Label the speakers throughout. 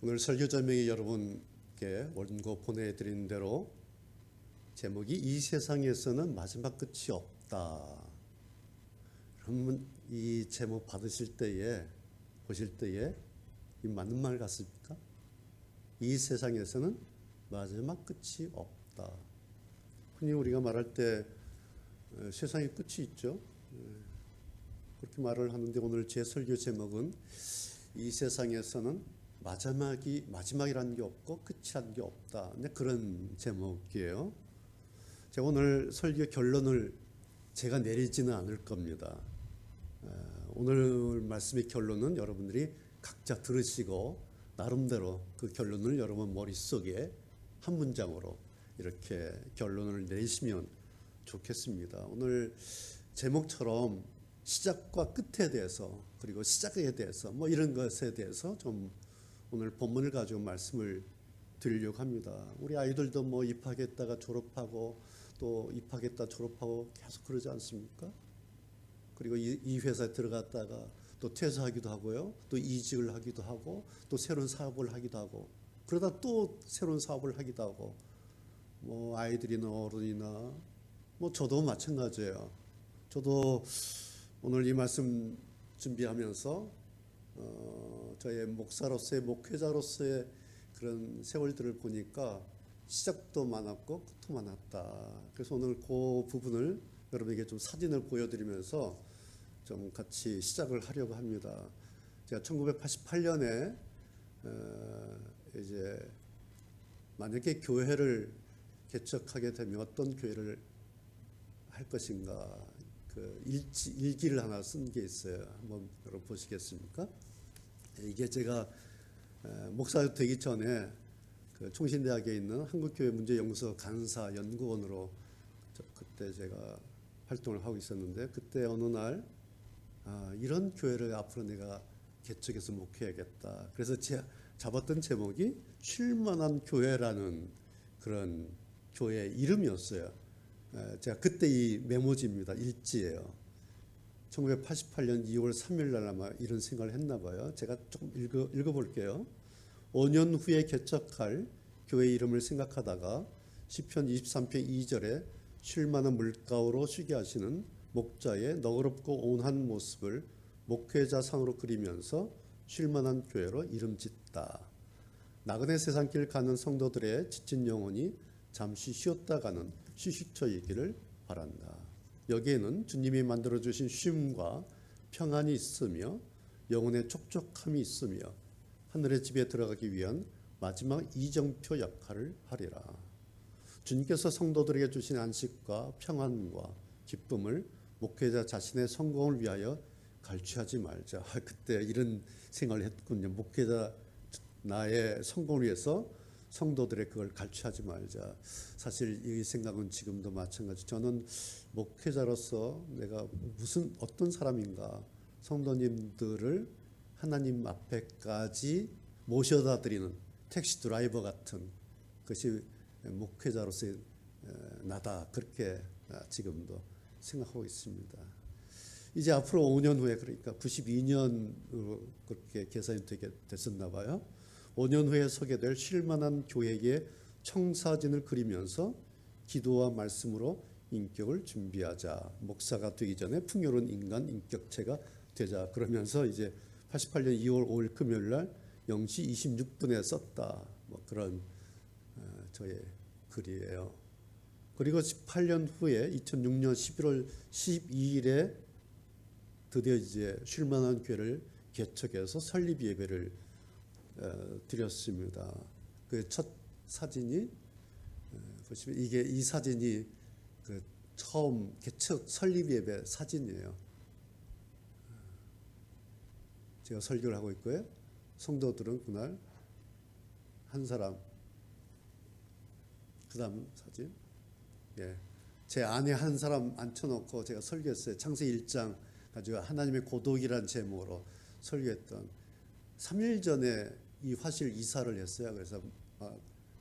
Speaker 1: 오늘 설교 제목이 여러분께 원고 보내드린 대로 제목이 이 세상에서는 마지막 끝이 없다. 여러분 이 제목 받으실 때에 보실 때에 이 맞는 말 같습니까? 이 세상에서는 마지막 끝이 없다. 흔히 우리가 말할 때 세상에 끝이 있죠. 그렇게 말을 하는데 오늘 제 설교 제목은 이 세상에서는 마지막이라는 게 없고 끝이라는 게 없다. 그런 제목이에요. 제가 오늘 설교 결론을 제가 내리지는 않을 겁니다. 오늘 말씀의 결론은 여러분들이 각자 들으시고 나름대로 그 결론을 여러분 머릿속에 한 문장으로 이렇게 결론을 내시면 좋겠습니다. 오늘 제목처럼 시작과 끝에 대해서 그리고 시작에 대해서 이런 것에 대해서 좀 오늘 본문을 가지고 말씀을 드리려고 합니다. 우리 아이들도 입학했다가 졸업하고 또 입학했다 졸업하고 계속 그러지 않습니까? 그리고 이 회사에 들어갔다가 또 퇴사하기도 하고요. 또 이직을 하기도 하고 또 새로운 사업을 하기도 하고 그러다 또 새로운 사업을 하기도 하고 아이들이나 어른이나 저도 마찬가지예요. 저도 오늘 이 말씀 준비하면서 저의 목사로서의 목회자로서의 그런 세월들을 보니까 시작도 많았고 끝도 많았다. 그래서 오늘 그 부분을 여러분에게 좀 사진을 보여드리면서 좀 같이 시작을 하려고 합니다. 제가 1988년에 이제 만약에 교회를 개척하게 되면 어떤 교회를 할 것인가 그 일기를 하나 쓴 게 있어요. 한번 여러분 보시겠습니까? 이게 제가 목사 되기 전에 그 총신대학에 있는 한국교회 문제연구소 간사 연구원으로 그때 제가 활동을 하고 있었는데 그때 어느 날 이런 교회를 앞으로 내가 개척해서 목회해야겠다. 그래서 잡았던 제목이 쉴만한 교회라는 그런 교회 이름이었어요. 제가 그때 이 메모지입니다. 일지예요. 1988년 2월 3일 날 아마 이런 생각을 했나 봐요. 제가 조금 읽어볼게요. 5년 후에 개척할 교회 이름을 생각하다가 시편 23편 2절에 쉴만한 물가로 쉬게 하시는 목자의 너그럽고 온한 모습을 목회자상으로 그리면서 쉴만한 교회로 이름 짓다. 나그네 세상길 가는 성도들의 지친 영혼이 잠시 쉬었다 가는 휴식처이기를 바란다. 여기에는 주님이 만들어주신 쉼과 평안이 있으며 영혼의 촉촉함이 있으며 하늘의 집에 들어가기 위한 마지막 이정표 역할을 하리라. 주님께서 성도들에게 주신 안식과 평안과 기쁨을 목회자 자신의 성공을 위하여 갈취하지 말자. 그때 이런 생각을 했군요. 목회자 나의 성공을 위해서 성도들의 그걸 갈취하지 말자. 사실 이 생각은 지금도 마찬가지. 저는 목회자로서 내가 어떤 사람인가, 성도님들을 하나님 앞에까지 모셔다 드리는 택시 드라이버 같은 것이 목회자로서의 나다. 그렇게 지금도 생각하고 있습니다. 이제 앞으로 5년 후에 그러니까 92년으로 그렇게 계산이 되게 됐었나 봐요. 5년 후에 서게 될 쉴만한 교회의 청사진을 그리면서 기도와 말씀으로 인격을 준비하자. 목사가 되기 전에 풍요로운 인간 인격체가 되자. 그러면서 이제 88년 2월 5일 금요일 날 0시 26분에 썼다. 그런 저의 글이에요. 그리고 18년 후에 2006년 11월 12일에 드디어 이제 쉴만한 교회를 개척해서 설립 예배를 드렸습니다. 그 첫 사진이 보시면 이 사진이 그 처음 개척 설립 예배 사진이에요. 제가 설교를 하고 있고요. 성도들은 그날 한 사람. 그다음 사진. 제 안에 한 사람 앉혀놓고 제가 설교했어요. 창세기 1장 가지고 하나님의 고독이라는 제목으로 설교했던 3일 전에 이 화실 이사를 했어요. 그래서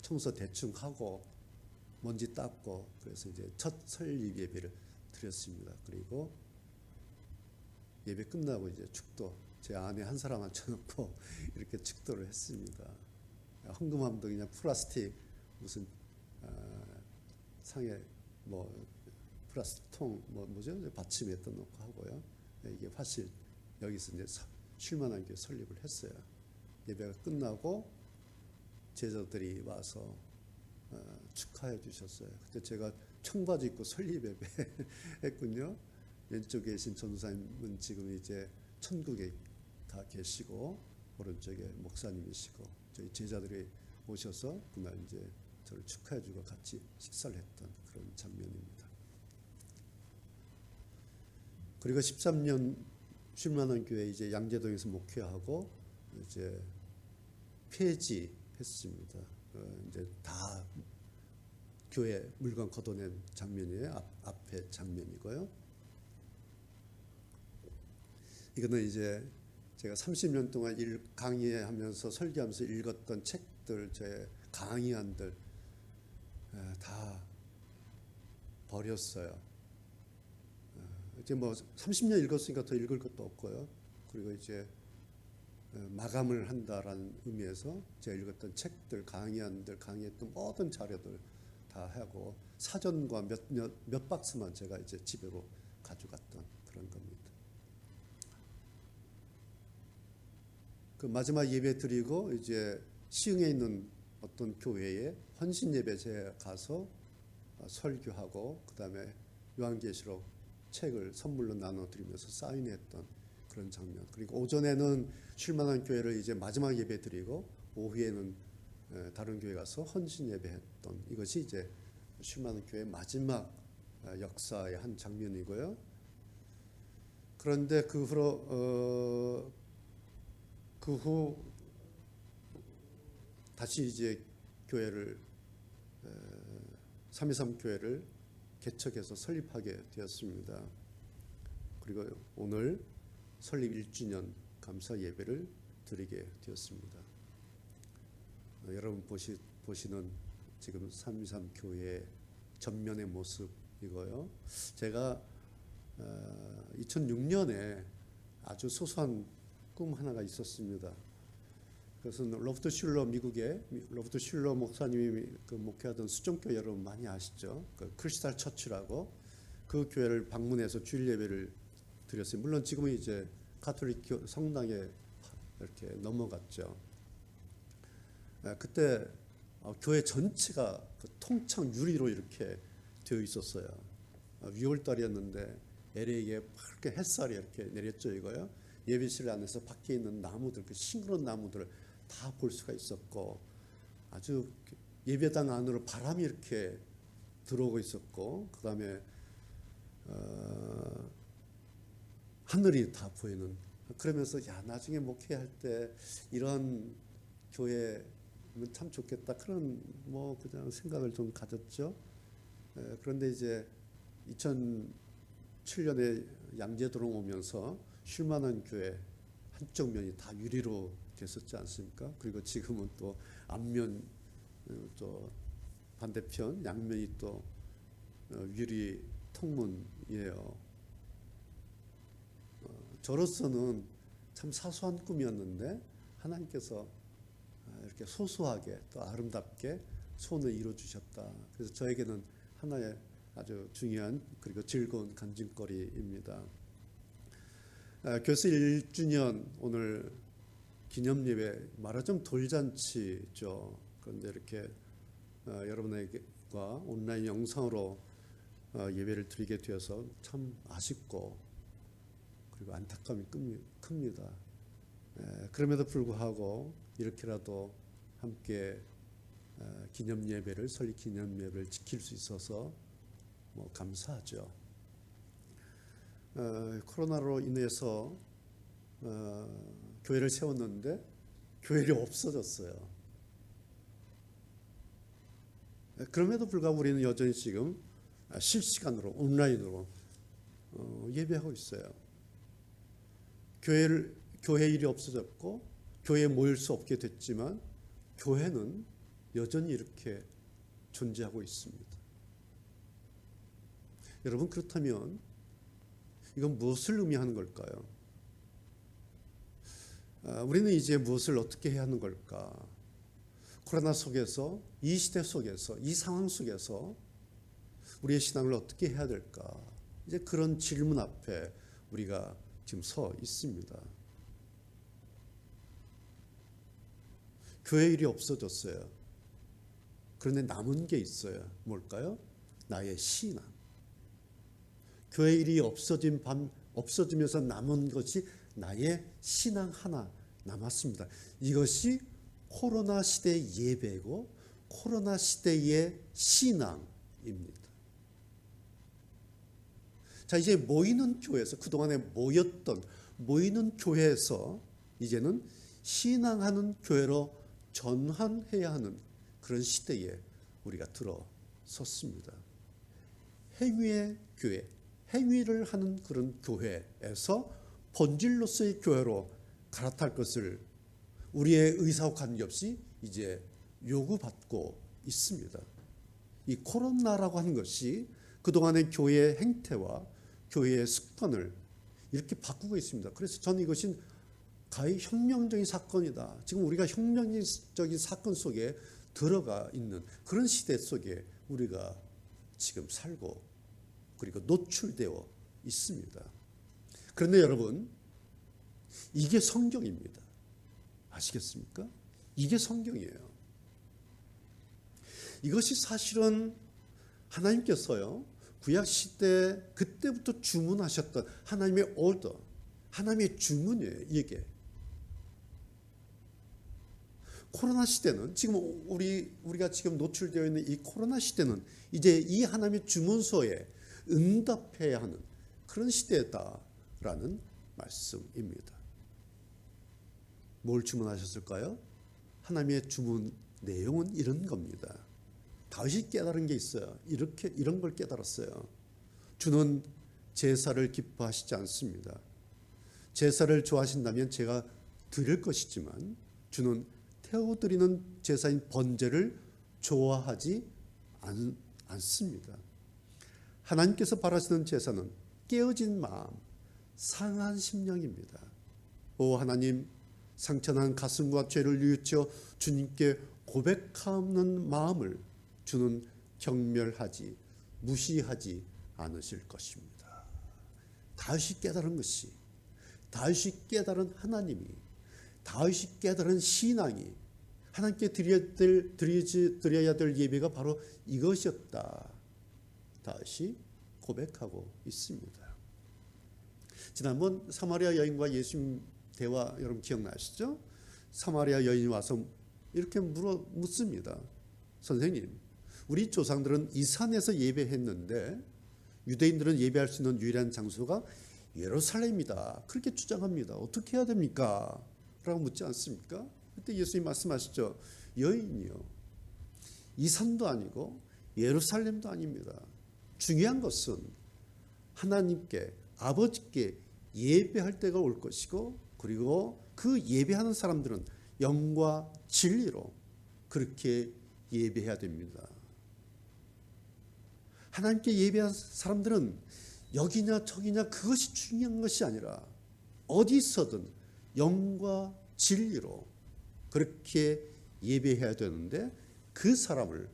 Speaker 1: 청소 대충 하고 먼지 닦고 그래서 이제 첫 설립 예배를 드렸습니다. 그리고 예배 끝나고 이제 축도 제 안에 한 사람 앉혀놓고 이렇게 축도를 했습니다. 헌금함도 그냥 플라스틱 무슨 상에 뭐 플라스틱 통 뭐죠? 받침에다 놓고 하고요. 이게 화실 여기서 이제 쉴만한 교회 설립을 했어요. 예배가 끝나고 제자들이 와서 축하해 주셨어요. 그때 제가 청바지 입고 설립 예배 했군요. 왼쪽에 계신 전도사님은 지금 이제 천국에 가 계시고 오른쪽에 목사님이시고 저희 제자들이 오셔서 그날 이제 저를 축하해 주고 같이 식사를 했던 그런 장면입니다. 그리고 13년 쉴만한 교회 이제 양재동에서 목회하고 이제 폐지했습니다. 이제 다 교회 물건 걷어낸 장면이에요. 앞에 장면이고요. 이거는 이제 제가 30년 동안 강의하면서 설교하면서 읽었던 책들, 제 강의안들 다 버렸어요. 이제 뭐 30년 읽었으니까 더 읽을 것도 없고요. 그리고 이제 마감을 한다라는 의미에서 제가 읽었던 책들, 강의안들, 강의했던 모든 자료들 다 하고 사전과 몇 박스만 제가 이제 집으로 가져갔던 그런 겁니다. 그 마지막 예배 드리고 이제 시흥에 있는 어떤 교회에 헌신 예배제에 가서 설교하고 그다음에 요한계시록 책을 선물로 나눠드리면서 사인했던 그런 장면. 그리고 오전에는 쉴만한 교회를 이제 마지막 예배 드리고 오후에는 다른 교회 가서 헌신 예배했던 이것이 이제 쉴만한 교회 마지막 역사의 한 장면이고요. 그런데 그 후 다시 이제 교회를 323 교회를 개척해서 설립하게 되었습니다. 그리고 오늘 설립 1주년 감사 예배를 드리게 되었습니다. 여러분 보시는 지금 323 교회의 전면의 모습이고요. 제가 2006년에 아주 소소한 꿈 하나가 있었습니다. 그것은 로버트 슐러 미국의 로버트 슐러 목사님이 그 목회하던 수종교회 여러분 많이 아시죠? 그 크리스탈 처치라고 그 교회를 방문해서 주일 예배를 드렸어요. 물론 지금은 이제 가톨릭 성당에 이렇게 넘어갔죠. 그때 교회 전체가 그 통창 유리로 이렇게 되어 있었어요. 6월달이었는데 LA에 밝게 햇살이 이렇게 내렸죠 이거요. 예배실 안에서 밖에 있는 나무들, 그 싱그러운 나무들을 다 볼 수가 있었고 아주 예배당 안으로 바람이 이렇게 들어오고 있었고 그 다음에 하늘이 다 보이는 그러면서 야 나중에 목회할 때 이런 교회면 참 좋겠다 그런 뭐 그냥 생각을 좀 가졌죠. 그런데 이제 2007년에 양재도로 오면서 쉴만한 교회 한쪽 면이 다 유리로 됐었지 않습니까? 그리고 지금은 또 앞면 또 반대편 양면이 또 유리 통문이에요. 저로서는 참 사소한 꿈이었는데 하나님께서 이렇게 소소하게 또 아름답게 소원을 이루어 주셨다. 그래서 저에게는 하나의 아주 중요한 그리고 즐거운 간증거리입니다. 교수 1주년 오늘 기념예배 말하자면 돌잔치죠. 그런데 이렇게 여러분에게과 온라인 영상으로 예배를 드리게 되어서 참 아쉽고 그리고 안타까움이 큽니다. 그럼에도 불구하고 이렇게라도 함께 기념예배를 설립 기념예배를 지킬 수 있어서 뭐 감사하죠. 코로나로 인해서 교회를 세웠는데 교회가 없어졌어요. 그럼에도 불구하고 우리는 여전히 지금 실시간으로 온라인으로 예배하고 있어요. 교회 일이 없어졌고 교회에 모일 수 없게 됐지만 교회는 여전히 이렇게 존재하고 있습니다. 여러분 그렇다면 이건 무엇을 의미하는 걸까요? 우리는 이제 무엇을 어떻게 해야 하는 걸까? 코로나 속에서, 이 시대 속에서, 이 상황 속에서 우리의 신앙을 어떻게 해야 될까? 이제 그런 질문 앞에 우리가 지금 서 있습니다. 교회 일이 없어졌어요. 그런데 남은 게 있어요. 뭘까요? 나의 신앙. 교회 일이 없어지면서 남은 것이 나의 신앙 하나 남았습니다. 이것이 코로나 시대의 예배고 코로나 시대의 신앙입니다. 자, 이제 모이는 교회에서, 그동안에 모이는 교회에서 이제는 신앙하는 교회로 전환해야 하는 그런 시대에 우리가 들어섰습니다. 행위의 교회, 행위를 하는 그런 교회에서 본질로서의 교회로 갈아탈 것을 우리의 의사와 관계없이 이제 요구받고 있습니다. 이 코로나라고 하는 것이 그동안의 교회의 행태와 교회의 습관을 이렇게 바꾸고 있습니다. 그래서 저는 이것이 가히 혁명적인 사건이다. 지금 우리가 혁명적인 사건 속에 들어가 있는 그런 시대 속에 우리가 지금 살고 그리고 노출되어 있습니다. 그런데 여러분, 이게 성경입니다. 아시겠습니까? 이게 성경이에요. 이것이 사실은 하나님께서요, 구약 시대 그때부터 주문하셨던 하나님의 오더, 하나님의 주문이에요. 이게 코로나 시대는, 지금 우리가 지금 노출되어 있는 이 코로나 시대는 이제 이 하나님의 주문서에 응답해야 하는 그런 시대다라는 말씀입니다. 뭘 주문하셨을까요? 하나님의 주문 내용은 이런 겁니다. 다윗이 깨달은 게 있어요. 이런 걸 깨달았어요. 주는 제사를 기뻐하시지 않습니다. 제사를 좋아하신다면 제가 드릴 것이지만 주는 태워드리는 제사인 번제를 좋아하지 않습니다. 하나님께서 바라시는 제사는 깨어진 마음, 상한 심령입니다. 오 하나님, 상처난 가슴과 죄를 뉘우쳐 주님께 고백하는 마음을 주는 경멸하지, 무시하지 않으실 것입니다. 다윗이 깨달은 것이, 다윗이 깨달은 하나님이, 다윗이 깨달은 신앙이, 하나님께 드려야 될 예배가 바로 이것이었다. 다윗이 고백하고 있습니다. 지난번 사마리아 여인과 예수님 대화 여러분 기억나시죠? 사마리아 여인이 와서 이렇게 묻습니다. 선생님, 우리 조상들은 이 산에서 예배했는데 유대인들은 예배할 수 있는 유일한 장소가 예루살렘이다. 그렇게 주장합니다. 어떻게 해야 됩니까? 라고 묻지 않습니까? 그때 예수님 말씀하시죠. 여인이요, 이 산도 아니고 예루살렘도 아닙니다. 중요한 것은 하나님께, 아버지께 예배할 때가 올 것이고, 그리고 그 예배하는 사람들은 영과 진리로 그렇게 예배해야 됩니다. 하나님께 예배한 사람들은 여기냐 저기냐 그것이 중요한 것이 아니라 어디 있어든 영과 진리로 그렇게 예배해야 되는데, 그 사람을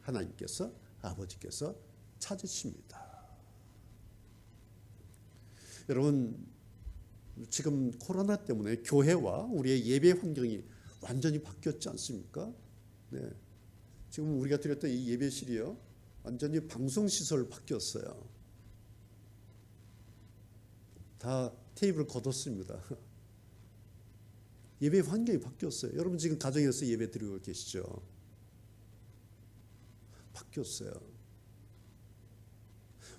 Speaker 1: 하나님께서, 아버지께서 찾으십니다. 여러분, 지금 코로나 때문에 교회와 우리의 예배 환경이 완전히 바뀌었지 않습니까? 네. 지금 우리가 드렸던 이 예배실이요, 완전히 방송시설로 바뀌었어요. 다 테이블을 걷었습니다. 예배 환경이 바뀌었어요. 여러분 지금 가정에서 예배 드리고 계시죠? 바뀌었어요.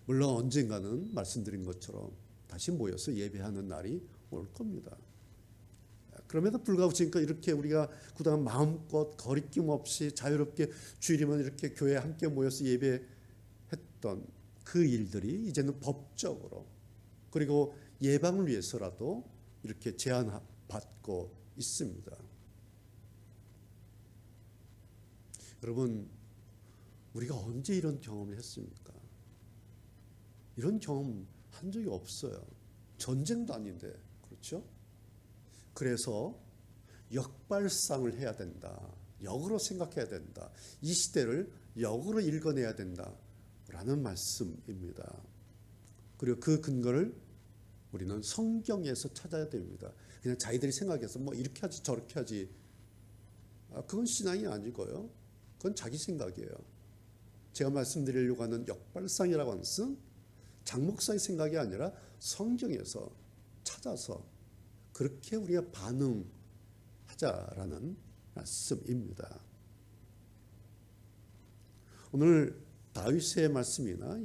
Speaker 1: 물론 언젠가는 말씀드린 것처럼 다시 모여서 예배하는 날이 올 겁니다. 그럼에도 불구하고 지금까지 이렇게 우리가 그동안 마음껏 거리낌 없이 자유롭게 주일이면 이렇게 교회에 함께 모여서 예배했던 그 일들이 이제는 법적으로, 그리고 예방을 위해서라도 이렇게 제한받고 있습니다. 여러분, 우리가 언제 이런 경험을 했습니까? 이런 경험 한 적이 없어요. 전쟁도 아닌데, 그렇죠? 그래서 역발상을 해야 된다. 역으로 생각해야 된다. 이 시대를 역으로 읽어내야 된다라는 말씀입니다. 그리고 그 근거를 우리는 성경에서 찾아야 됩니다. 그냥 자기들이 생각해서 뭐 이렇게 하지 저렇게 하지, 그건 신앙이 아니고요. 그건 자기 생각이에요. 제가 말씀드리려고 하는 역발상이라고 하는 것은 장 목사의 생각이 아니라 성경에서 찾아서 그렇게 우리가 반응하자라는 말씀입니다. 오늘 다윗의 말씀이나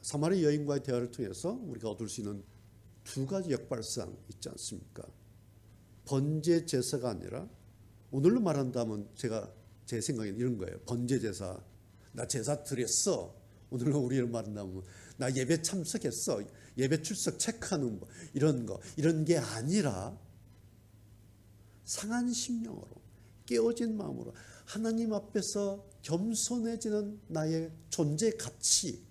Speaker 1: 사마리 여인과의 대화를 통해서 우리가 얻을 수 있는 두 가지 역발상 있지 않습니까? 번제 제사가 아니라, 오늘로 말한다면 제 생각에는 이런 거예요. 번제 제사, 나 제사 드렸어. 오늘로 우리를 말한다면 나 예배 참석했어. 예배 출석 체크하는 이런 게 아니라 상한 심령으로, 깨어진 마음으로 하나님 앞에서 겸손해지는 나의 존재 가치,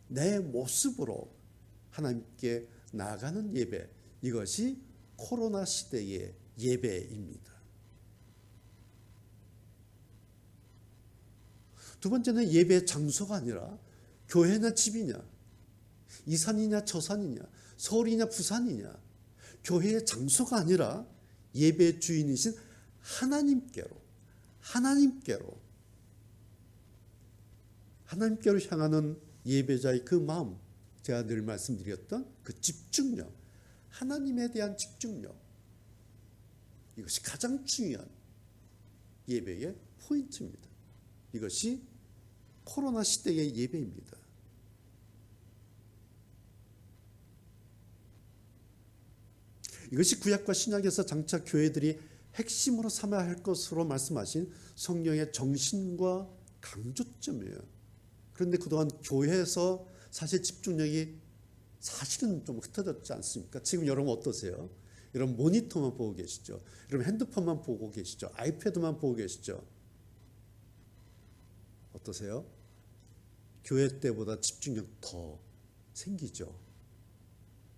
Speaker 1: 내 모습으로 하나님께 나아가는 예배, 이것이 코로나 시대의 예배입니다. 두 번째는 예배의 장소가 아니라 교회나 집이냐, 이 산이냐 저 산이냐, 서울이냐 부산이냐, 교회의 장소가 아니라 예배의 주인이신 하나님께로 향하는 예배자의 그 마음, 제가 늘 말씀드렸던 그 집중력, 하나님에 대한 집중력, 이것이 가장 중요한 예배의 포인트입니다. 이것이 코로나 시대의 예배입니다. 이것이 구약과 신약에서 장차 교회들이 핵심으로 삼아야 할 것으로 말씀하신 성령의 정신과 강조점이에요. 그런데 그동안 교회에서 사실 집중력이 사실은 좀 흩어졌지 않습니까? 지금 여러분 어떠세요? 여러분 모니터만 보고 계시죠? 여러분 핸드폰만 보고 계시죠? 아이패드만 보고 계시죠? 어떠세요? 교회 때보다 집중력 더 생기죠?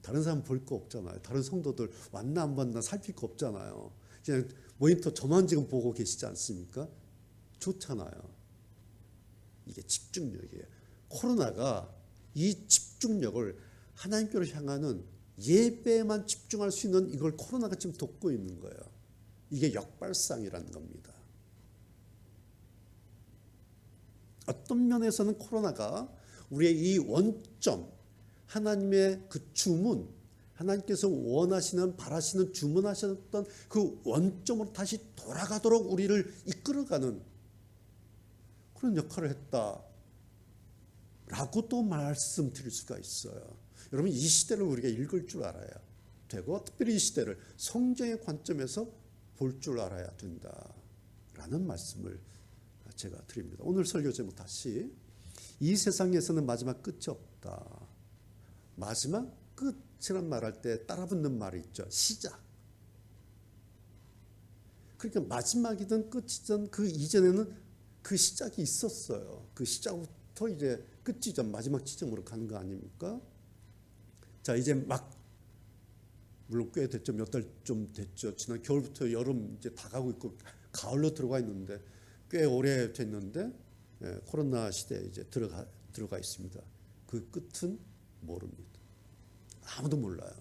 Speaker 1: 다른 사람 볼 거 없잖아요. 다른 성도들 왔나 안 왔나 살필 거 없잖아요. 그냥 모니터 저만 지금 보고 계시지 않습니까? 좋잖아요. 이게 집중력이에요. 코로나가 이 집중력을 하나님께로 향하는 예배에만 집중할 수 있는 이걸 코로나가 지금 돕고 있는 거예요. 이게 역발상이라는 겁니다. 어떤 면에서는 코로나가 우리의 이 원점, 하나님의 그 주문, 하나님께서 원하시는, 바라시는, 주문하셨던 그 원점으로 다시 돌아가도록 우리를 이끌어가는 그런 역할을 했다라고 또 말씀드릴 수가 있어요. 여러분, 이 시대를 우리가 읽을 줄 알아야 되고, 특별히 이 시대를 성경의 관점에서 볼 줄 알아야 된다라는 말씀을 제가 드립니다. 오늘 설교 제목 다시, 이 세상에서는 마지막 끝이 없다. 마지막 끝이란 말할 때 따라붙는 말이 있죠. 시작. 그러니까 마지막이든 끝이든 그 이전에는 그 시작이 있었어요. 그 시작부터 이제 끝 지점, 마지막 지점으로 가는 거 아닙니까? 자, 이제 물론 꽤 됐죠. 몇 달 좀 됐죠. 지난 겨울부터 여름 이제 다 가고 있고 가을로 들어가 있는데 꽤 오래 됐는데 코로나 시대에 이제 들어가 있습니다. 그 끝은 모릅니다. 아무도 몰라요.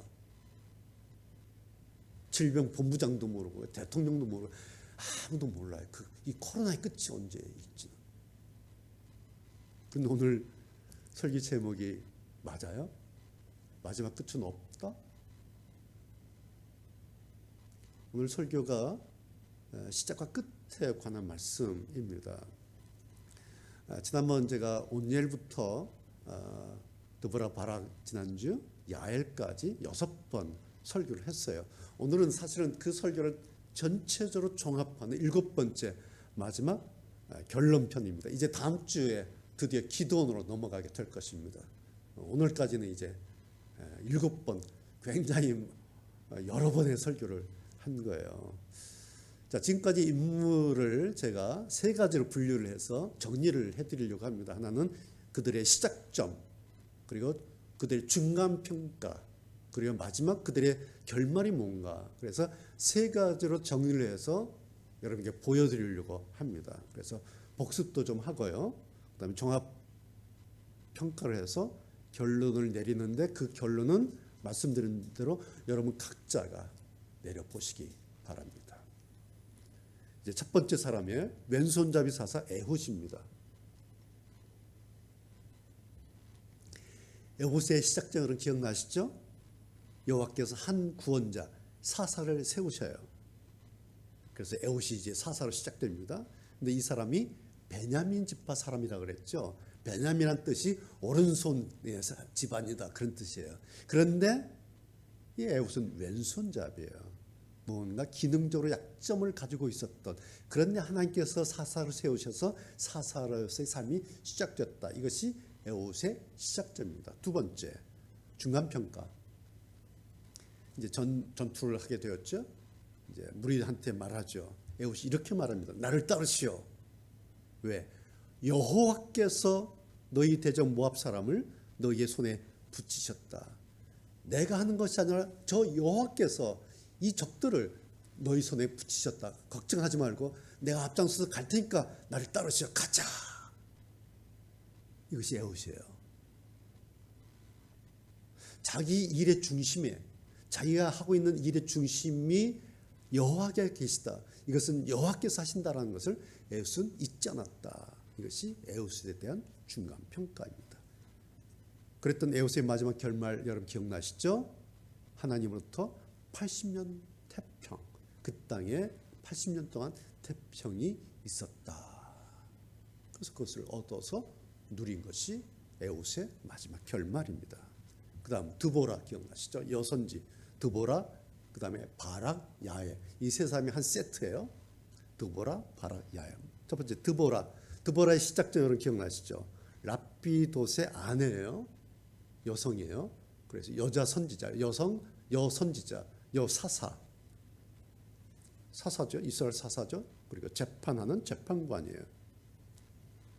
Speaker 1: 질병본부장도 모르고 대통령도 모르고 아무도 몰라요. 이 코로나의 끝이 언제 있지? 근데 오늘 설교 제목이 맞아요? 마지막 끝은 없다? 오늘 설교가 시작과 끝에 관한 말씀입니다. 지난번 제가 온니엘부터 드보라 바락 지난주 야엘까지 6번 설교를 했어요. 오늘은 사실은 그 설교를 전체적으로 종합하는 7번째 마지막 결론편입니다. 이제 다음 주에 드디어 기도원으로 넘어가게 될 것입니다. 오늘까지는 이제 7번 굉장히 여러 번의 설교를 한 거예요. 자, 지금까지 인물을 제가 3가지로 분류를 해서 정리를 해드리려고 합니다. 하나는 그들의 시작점, 그리고 그들의 중간평가, 그리고 마지막 그들의 결말이 뭔가. 그래서 3가지로 정리를 해서 여러분께 보여드리려고 합니다. 그래서 복습도 좀 하고요. 그다음에 종합 평가를 해서 결론을 내리는데 그 결론은 말씀드린 대로 여러분 각자가 내려보시기 바랍니다. 이제 첫 번째 사람의 왼손잡이 사사 에훗입니다. 에훗의 시작점은 기억나시죠? 여호와께서 한 구원자 사사를 세우셔요. 그래서 에훗이 이제 사사로 시작됩니다. 근데 이 사람이 베냐민 지파 사람이라 그랬죠. 베냐민이란 뜻이 오른손 집안이다 그런 뜻이에요. 그런데 이 에훗은 왼손잡이에요. 뭔가 기능적으로 약점을 가지고 있었던, 그런데 하나님께서 사사로 세우셔서 사사로서의 삶이 시작됐다. 이것이 에훗의 시작점입니다. 두 번째, 중간평가. 이제 전투를 하게 되었죠. 이제 무리한테 말하죠. 에훗이 이렇게 말합니다. 나를 따르시오. 왜? 여호와께서 너희 대적 모압 사람을 너희의 손에 붙이셨다. 내가 하는 것이 아니라 저 여호와께서 이 적들을 너희 손에 붙이셨다. 걱정하지 말고 내가 앞장서서 갈 테니까 나를 따르시오. 가자. 이것이 에훗이에요. 자기 일의 중심에, 자기가 하고 있는 일의 중심이 여호와께 계시다. 이것은 여호와께서 하신다라는 것을 에훗은 잊지 않았다. 이것이 에훗에 대한 중간 평가입니다. 그랬던 에훗의 마지막 결말 여러분 기억나시죠? 하나님으로부터 80년 태평, 그 땅에 80년 동안 태평이 있었다. 그래서 그것을 얻어서 누린 것이 에훗의 마지막 결말입니다. 그 다음 드보라 기억나시죠? 여선지 드보라, 그 다음에 바락, 야에, 이 세 사람이 한 세트예요. 드보라, 바락, 야에. 첫 번째 드보라의 시작점 여러분 기억나시죠? 라피돗의 아내예요. 여성이에요. 그래서 여자 선지자, 여선지자, 사사죠. 이스라엘 사사죠. 그리고 재판하는 재판관이에요.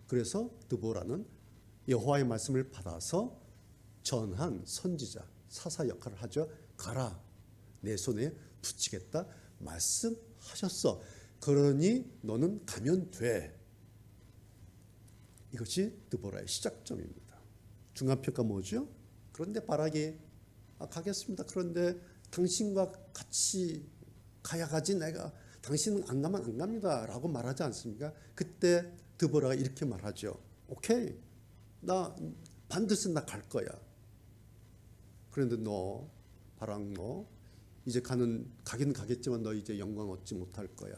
Speaker 1: 그래서 드보라는 여호와의 말씀을 받아서 전한 선지자, 사사 역할을 하죠. 가라, 내 손에 붙이겠다 말씀하셨어. 그러니 너는 가면 돼. 이것이 드보라의 시작점입니다. 중간평가 뭐죠? 그런데 바락이 가겠습니다. 그런데 당신과 같이 가야 가지 내가 당신은 안 가면 안 갑니다 라고 말하지 않습니까? 그때 드보라가 이렇게 말하죠. 오케이, 나 반드시 나 갈 거야. 그런데 너 바락 너 이제 가긴 가겠지만 너 이제 영광 얻지 못할 거야.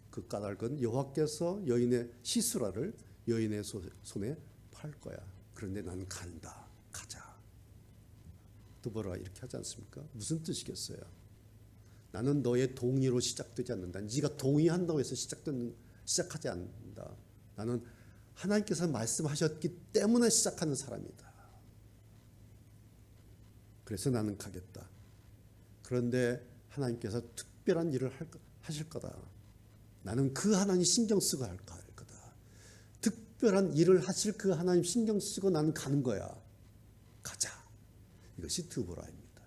Speaker 1: 그 까닭은 여호와께서 여인의 시스라를 여인의 손에 팔 거야. 그런데 나는 간다. 가자. 드보라가 이렇게 하지 않습니까? 무슨 뜻이겠어요? 나는 너의 동의로 시작되지 않는다. 네가 동의한다고 해서 시작하지 않는다. 나는 하나님께서 말씀하셨기 때문에 시작하는 사람이다. 그래서 나는 가겠다. 그런데 하나님께서 특별한 일을 하실 거다. 나는 그 하나님 신경 쓰고 할 거다. 특별한 일을 하실 그 하나님 신경 쓰고 나는 가는 거야. 가자. 이것이 드보라입니다.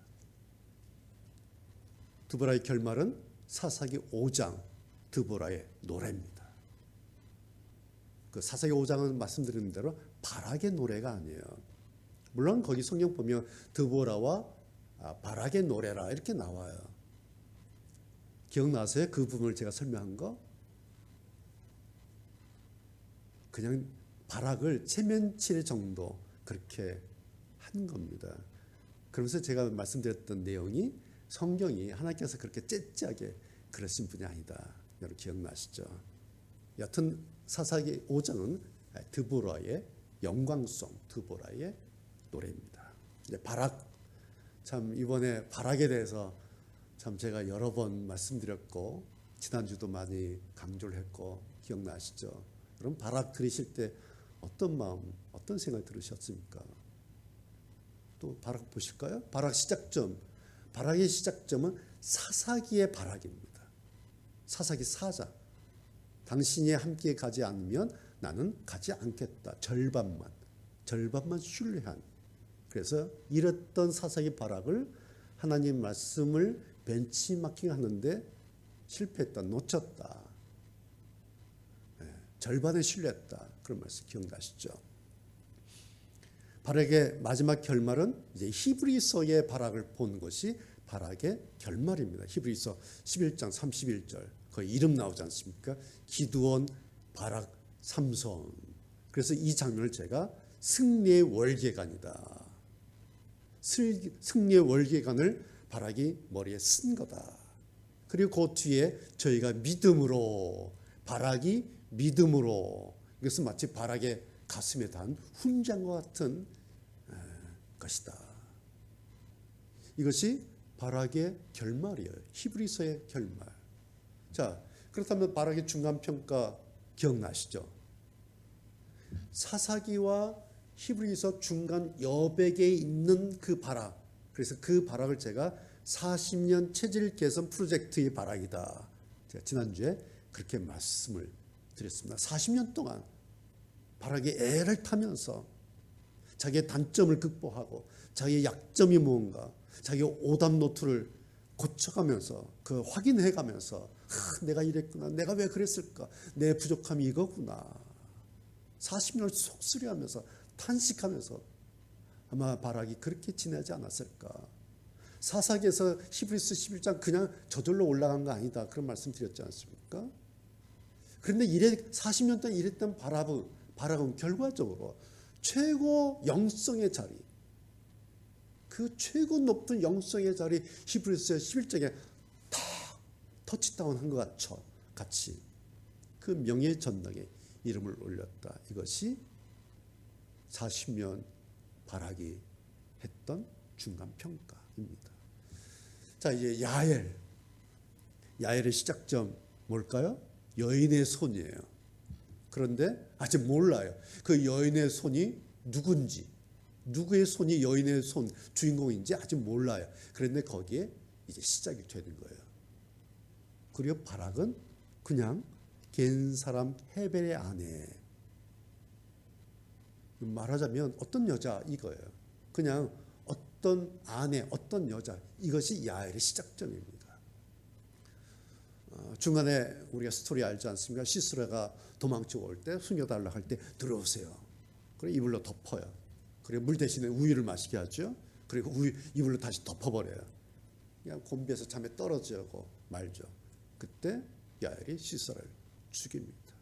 Speaker 1: 드보라의 결말은 사사기 5장 드보라의 노래입니다. 그 사사기 5장은 말씀드린 대로 바락의 노래가 아니에요. 물론 거기 성경 보면 드보라와 바락의 노래라 이렇게 나와요. 기억나세요? 그 부분을 제가 설명한 거? 그냥 바락을 체면칠 정도 그렇게 한 겁니다. 그러면서 제가 말씀드렸던 내용이 성경이 하나님께서 그렇게 째째하게 그러신 분이 아니다. 여러분 기억나시죠? 여튼 사사기 5장은 드보라의 영광송, 드보라의 노래입니다. 이제 바락, 참 이번에 바락에 대해서 참 제가 여러 번 말씀드렸고 지난주도 많이 강조를 했고 기억나시죠? 여러분 바락 들으실 때 어떤 마음, 어떤 생각 들으셨습니까? 또 바락 보실까요? 바락 시작점, 바락의 시작점은 사사기의 바락입니다. 사사기 4장. 당신이 함께 가지 않으면 나는 가지 않겠다. 절반만 신뢰한. 그래서 이랬던 사사기 바락을 하나님 말씀을 벤치마킹 하는데 실패했다, 놓쳤다, 절반에 실렸다. 그런 말씀 기억나시죠? 바락의 마지막 결말은 이제 히브리서의 바락을 본 것이 바락의 결말입니다. 히브리서 11장 31절 거기 이름 나오지 않습니까? 기드온, 바락, 삼손. 그래서 이 장면을 제가 승리의 월계관이다. 승리의 월계관을 바락이 머리에 쓴 거다. 그리고 그 뒤에 저희가 믿음으로, 바락이 믿음으로, 이것은 마치 바락의 가슴에 단 훈장과 같은 것이다. 이것이 바락의 결말이에요. 히브리서의 결말. 자, 그렇다면 바락의 중간평가 기억나시죠? 사사기와 히브리서 중간 여백에 있는 그 바락, 그래서 그 바락을 제가 40년 체질 개선 프로젝트의 바락이다. 제가 지난주에 그렇게 말씀을 드렸습니다. 40년 동안 바락이 애를 타면서 자기의 단점을 극복하고 자기의 약점이 뭔가, 자기의 오답 노트를 고쳐가면서 그 확인해가면서 내가 이랬구나, 내가 왜 그랬을까, 내 부족함이 이거구나. 40년을 속쓰려하면서 탄식하면서 아마 바락이 그렇게 지내지 않았을까. 사사기에서 히브리서 11장 그냥 저절로 올라간 거 아니다, 그런 말씀 드렸지 않습니까? 그런데 40년 동안 이랬던 바락은 결과적으로 최고 영성의 자리, 그 최고 높은 영성의 자리 히브리서 11장에 다 터치다운한 것 같이 그 명예 전당에 이름을 올렸다. 이것이 40년 바락이 했던 중간 평가입니다. 자, 이제 야엘의 시작점 뭘까요? 여인의 손이에요. 그런데 아직 몰라요. 그 여인의 손이 누군지, 누구의 손이 여인의 손 주인공인지 아직 몰라요. 그런데 거기에 이제 시작이 되는 거예요. 그리고 바락은 그냥 겐 사람 헤벨의 아내, 말하자면 어떤 여자 이거예요. 그냥 어떤 아내, 어떤 여자, 이것이 야엘의 시작점입니다. 중간에 우리가 스토리 알지 않습니까? 시스라가 도망치고 올 때, 숨겨달라 할 때 들어오세요. 그리고 이불로 덮어요. 그리고 물 대신에 우유를 마시게 하죠. 그리고 이불로 다시 덮어버려요. 그냥 곤비에서 잠에 떨어지고 말죠. 그때 야엘이 시스라를 죽입니다.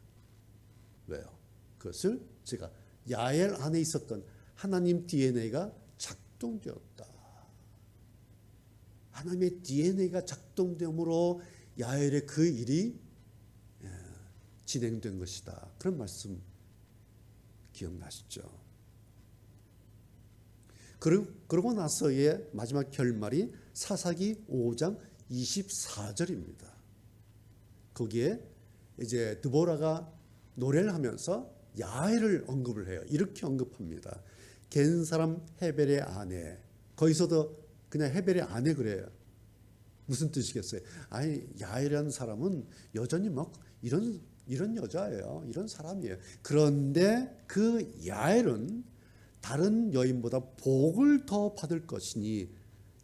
Speaker 1: 왜요? 그것을 제가 야엘 안에 있었던 하나님 DNA가 작동되었다. 하나님의 DNA가 작동됨으로 야엘의 그 일이 진행된 것이다. 그런 말씀 기억나시죠? 그러고 나서의 마지막 결말이 사사기 5장 24절입니다. 거기에 이제 드보라가 노래를 하면서 야엘을 언급을 해요. 이렇게 언급합니다. 겐 사람 헤벨의 아내. 거기서도 그냥 헤벨의 아내 그래요. 무슨 뜻이겠어요? 아니, 야엘이라는 사람은 여전히 막 이런 여자예요. 이런 사람이에요. 그런데 그 야엘은 다른 여인보다 복을 더 받을 것이니,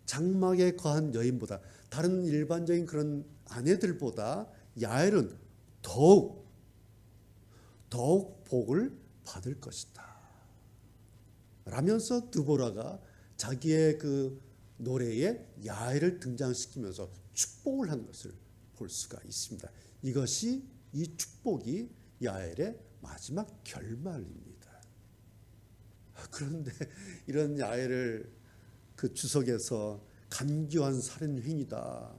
Speaker 1: 장막에 거한 여인보다, 다른 일반적인 그런 아내들보다 야엘은 더욱 복을 받을 것이다. 라면서 드보라가 자기의 그 노래에 야엘을 등장시키면서 축복을 한 것을 볼 수가 있습니다. 이 축복이 야엘의 마지막 결말입니다. 그런데 이런 야엘을 그 주석에서 간교한 살인 행위다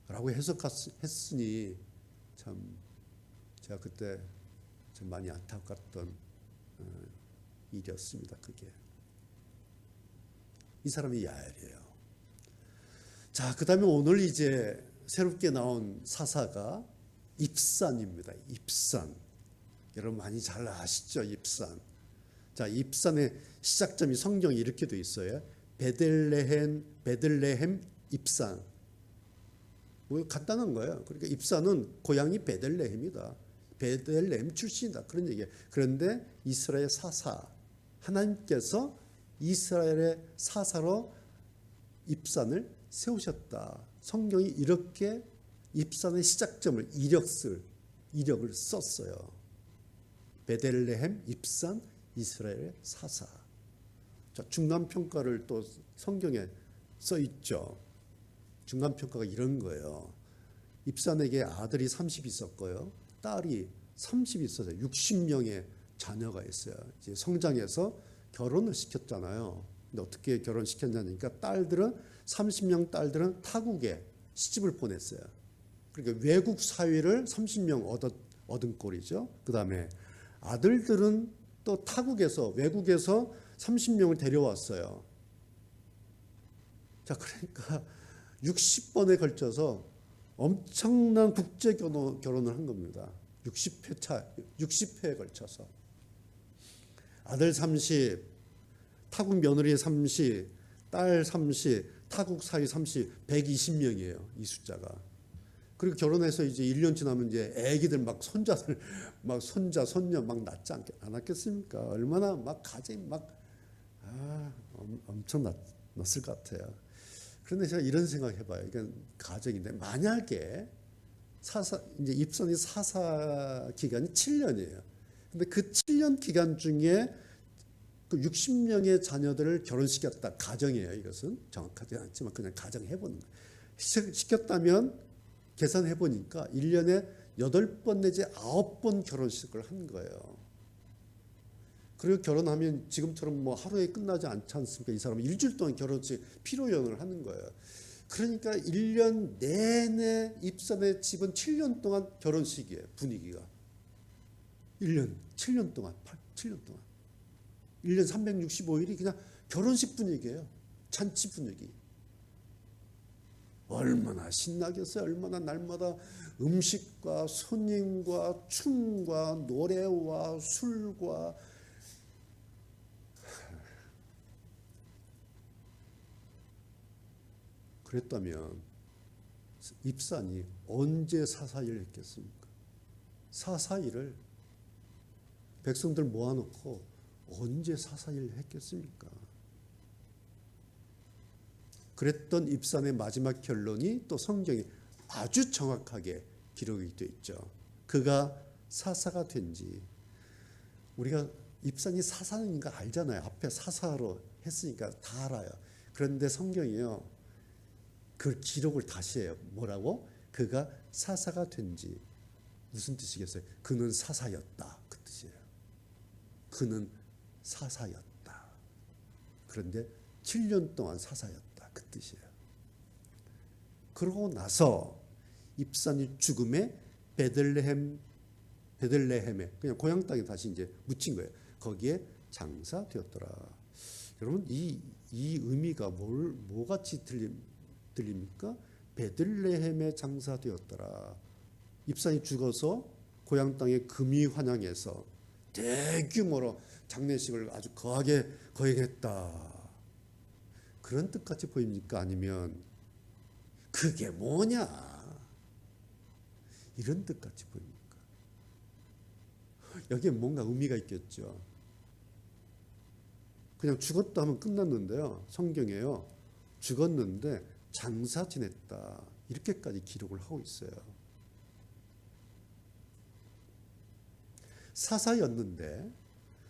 Speaker 1: 라고 해석했으니 참 제가 그때 좀 많이 안타깝던 일이었습니다. 그게 이 사람이 야엘이에요. 자, 그 다음에 오늘 이제 새롭게 나온 사사가 입산입니다. 입산. 여러분 많이 잘 아시죠? 입산. 자, 입산의 시작점이 성경에 이렇게 돼 있어요. 베들레헴 입산. 뭐 간단한 거예요. 그러니까 입산은 고향이 베들레헴이다. 베들레헴 출신이다. 그런 얘기예요. 그런데 이스라엘 사사, 하나님께서 이스라엘의 사사로 입산을 세우셨다. 성경이 이렇게 입산의 시작점을 이력을 썼어요. 베들레헴, 입산, 이스라엘의 사사. 자, 중간평가를 또 성경에 써 있죠. 중간평가가 이런 거예요. 입산에게 아들이 30 있었고요. 딸이 30 있었어요. 60명의 자녀가 있어요. 이제 성장해서 결혼을 시켰잖아요. 근데 어떻게 결혼시켰냐니까 30명 딸들은 타국에 시집을 보냈어요. 그러니까 외국 사위를 30명 얻은 꼴이죠. 그 다음에 아들들은 또 외국에서 30명을 데려왔어요. 자, 그러니까 60번에 걸쳐서 엄청난 국제 결혼을 한 겁니다. 60회에 걸쳐서. 아들 30, 타국 며느리 30, 딸 30, 타국 사위 30, 120명이에요. 이 숫자가. 그리고 결혼해서 이제 1년 지나면 이제 애기들 막 손자들 막 손자 손녀 막 낳지 않았겠습니까? 얼마나 막 가정이 엄청 낳았을 것 같아요. 그런데 제가 이런 생각 해봐요. 이건 가정인데 만약에 이제 입선이 사사 기간이 7년이에요. 근데 그 7년 기간 중에 그 60명의 자녀들을 결혼시켰다. 가정이에요. 이것은 정확하지 않지만 그냥 가정해보는 거예요. 시켰다면 계산해보니까 1년에 8번 내지 9번 결혼식을 한 거예요. 그리고 결혼하면 지금처럼 뭐 하루에 끝나지 않지 않습니까? 이 사람은 일주일 동안 결혼식 피로연을 하는 거예요. 그러니까 1년 내내 입산의 집은 7년 동안 결혼식이에요. 분위기가. 7년 동안. 1년 365일이 그냥 결혼식 분위기예요. 잔치 분위기. 얼마나 신나겠어요. 얼마나 날마다 음식과 손님과 춤과 노래와 술과 그랬다면 입산이 언제 사사일을 했겠습니까? 사사일을 백성들 모아놓고 언제 사사일을 했겠습니까? 그랬던 입산의 마지막 결론이 또 성경에 아주 정확하게 기록이 되어 있죠. 그가 사사가 된지. 우리가 입산이 사사인 거 알잖아요. 앞에 사사로 했으니까 다 알아요. 그런데 성경이요, 그 기록을 다시 해요. 뭐라고? 그가 사사가 된지. 무슨 뜻이겠어요? 그는 사사였다. 그 뜻이에요. 그는 사사였다. 그런데 7년 동안 사사였다. 그 뜻이에요. 그러고 나서 입산이 죽음에 베들레헴에 그냥 고향 땅에 다시 이제 묻힌 거예요. 거기에 장사되었더라. 여러분 이 의미가 뭐같이 들립니까? 베들레헴에 장사되었더라. 입산이 죽어서 고향 땅에 금이 환영해서 대규모로 장례식을 아주 거하게 거행했다. 그런 뜻같이 보입니까? 아니면 그게 뭐냐? 이런 뜻같이 보입니까? 여기에 뭔가 의미가 있겠죠. 그냥 죽었다 하면 끝났는데요. 성경에요. 죽었는데 장사 지냈다. 이렇게까지 기록을 하고 있어요. 사사였는데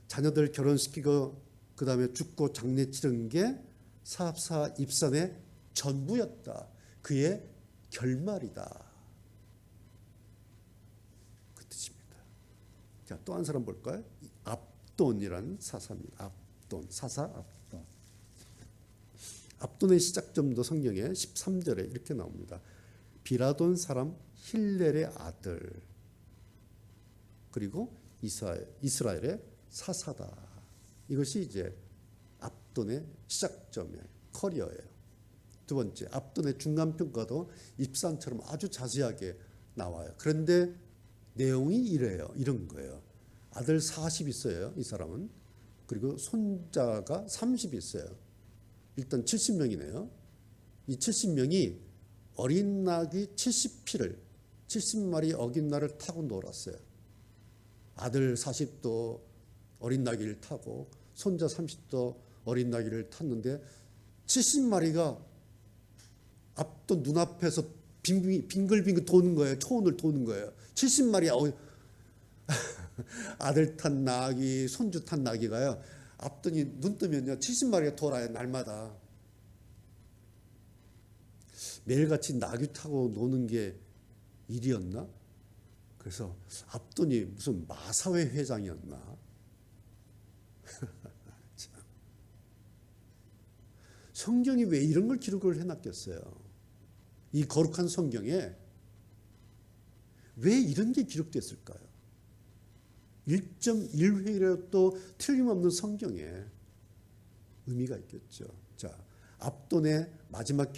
Speaker 1: 자녀들 결혼시키고 그 다음에 죽고 장례 치른 게 사사 입산의 전부였다. 그의 결말이다. 그 뜻입니다. 자, 또 한 사람 볼까요? 압돈이라는 사사입니다. 사사 압돈. 압돈의 시작점도 성경에 13절에 이렇게 나옵니다. 비라돈 사람 힐렐의 아들. 그리고 이스라엘의 사사다. 이것이 이제 압돈의 시작점이에요. 커리어예요. 두 번째, 압돈의 중간평가도 입산처럼 아주 자세하게 나와요. 그런데 내용이 이런 거예요. 아들 40 있어요. 이 사람은. 그리고 손자가 30 있어요. 일단 70명이네요. 이 70명이 어린 낙이 70마리 어긴 낙을 타고 놀았어요. 아들 40도 어린 나귀를 타고 손자 30도 어린 나귀를 탔는데 70마리가 앞도 눈앞에서 빙글빙글 도는 거예요. 초원을 도는 거예요. 70마리 아들 탄 나귀, 손주 탄 나귀가요. 앞더니 눈 뜨면요 70마리가 돌아요. 날마다. 매일같이 나귀 타고 노는 게 일이었나? 그래서 앞더니 무슨 마사회 회장이었나? 성경이 왜 이런 걸 기록을 해놨겠어요? 이 거룩한 성경에 왜 이런 게 기록됐을까요? 1.1회라도 틀림없는 성경에 의미가 있겠죠. 자, 압돈의 마지막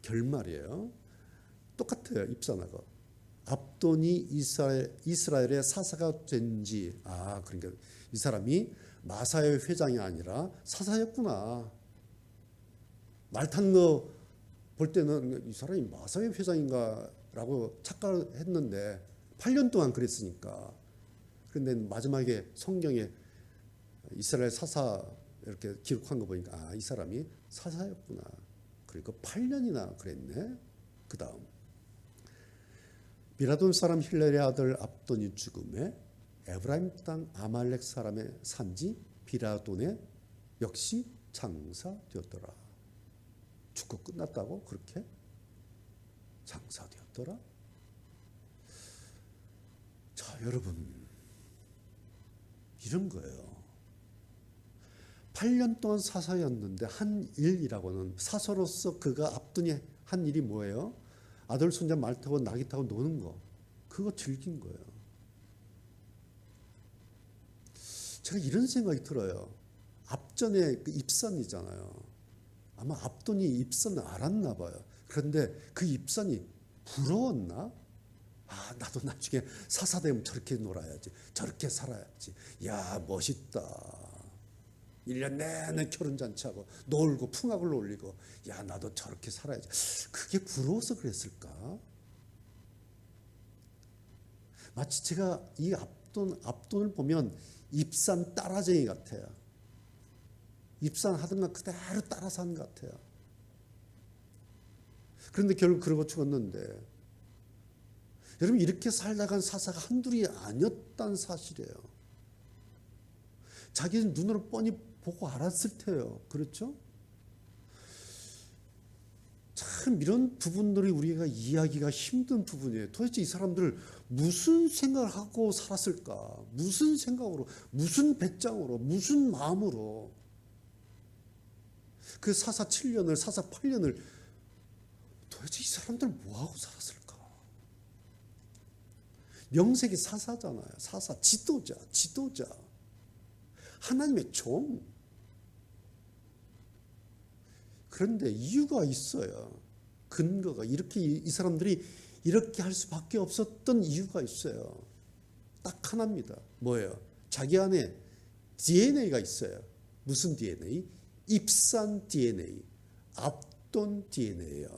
Speaker 1: 결말이에요. 똑같아요. 입산하고. 압돈이 이스라엘의 사사가 된지, 그러니까 이 사람이 마사의 회장이 아니라 사사였구나. 말 탄 거 볼 때는 이 사람이 마사의 회장인가라고 착각했는데 8년 동안 그랬으니까. 그런데 마지막에 성경에 이스라엘 사사 이렇게 기록한 거 보니까 이 사람이 사사였구나. 그러니까 8년이나 그랬네. 그 다음 비라돈 사람 힐렐의 아들 압돈이 죽음에 에브라임 땅 아말렉 사람의 산지 비라돈에 역시 장사되었더라. 죽고 끝났다고 그렇게 장사되었더라. 자, 여러분 이런 거예요. 8년 동안 사사였는데 한 일이라고는 사서로서 그가 압돈이 한 일이 뭐예요? 아들 손자 말 타고 나귀 타고 노는 거. 그거 즐긴 거예요. 제가 이런 생각이 들어요. 앞전에 그 입산이잖아요. 아마 압돈이 입산을 알았나 봐요. 그런데 그 입산이 부러웠나? 나도 나중에 사사 되면 저렇게 놀아야지. 저렇게 살아야지. 야, 멋있다. 1년 내내 결혼잔치하고 놀고 풍악을 올리고 야, 나도 저렇게 살아야지. 그게 부러워서 그랬을까? 마치 제가 이 압돈을 보면 입산 따라쟁이 같아요. 입산하던 건 그대로 따라서 하는 것 같아요. 그런데 결국 그러고 죽었는데 여러분 이렇게 살다간 사사가 한둘이 아니었다는 사실이에요. 자기는 눈으로 뻔히 보고 알았을 테요. 그렇죠? 참 이런 부분들이 우리가 이해하기가 힘든 부분이에요. 도대체 이 사람들 무슨 생각을 하고 살았을까? 무슨 생각으로, 무슨 배짱으로, 무슨 마음으로 그 사사 7년을, 사사 8년을 도대체 이 사람들 뭐하고 살았을까? 명색이 사사잖아요. 사사, 지도자. 하나님의 종. 그런데 이유가 있어요. 근거가. 이렇게 이 사람들이 이렇게 할 수밖에 없었던 이유가 있어요. 딱 하나입니다. 뭐예요? 자기 안에 DNA가 있어요. 무슨 DNA? 입산 DNA, 압돈 DNA예요.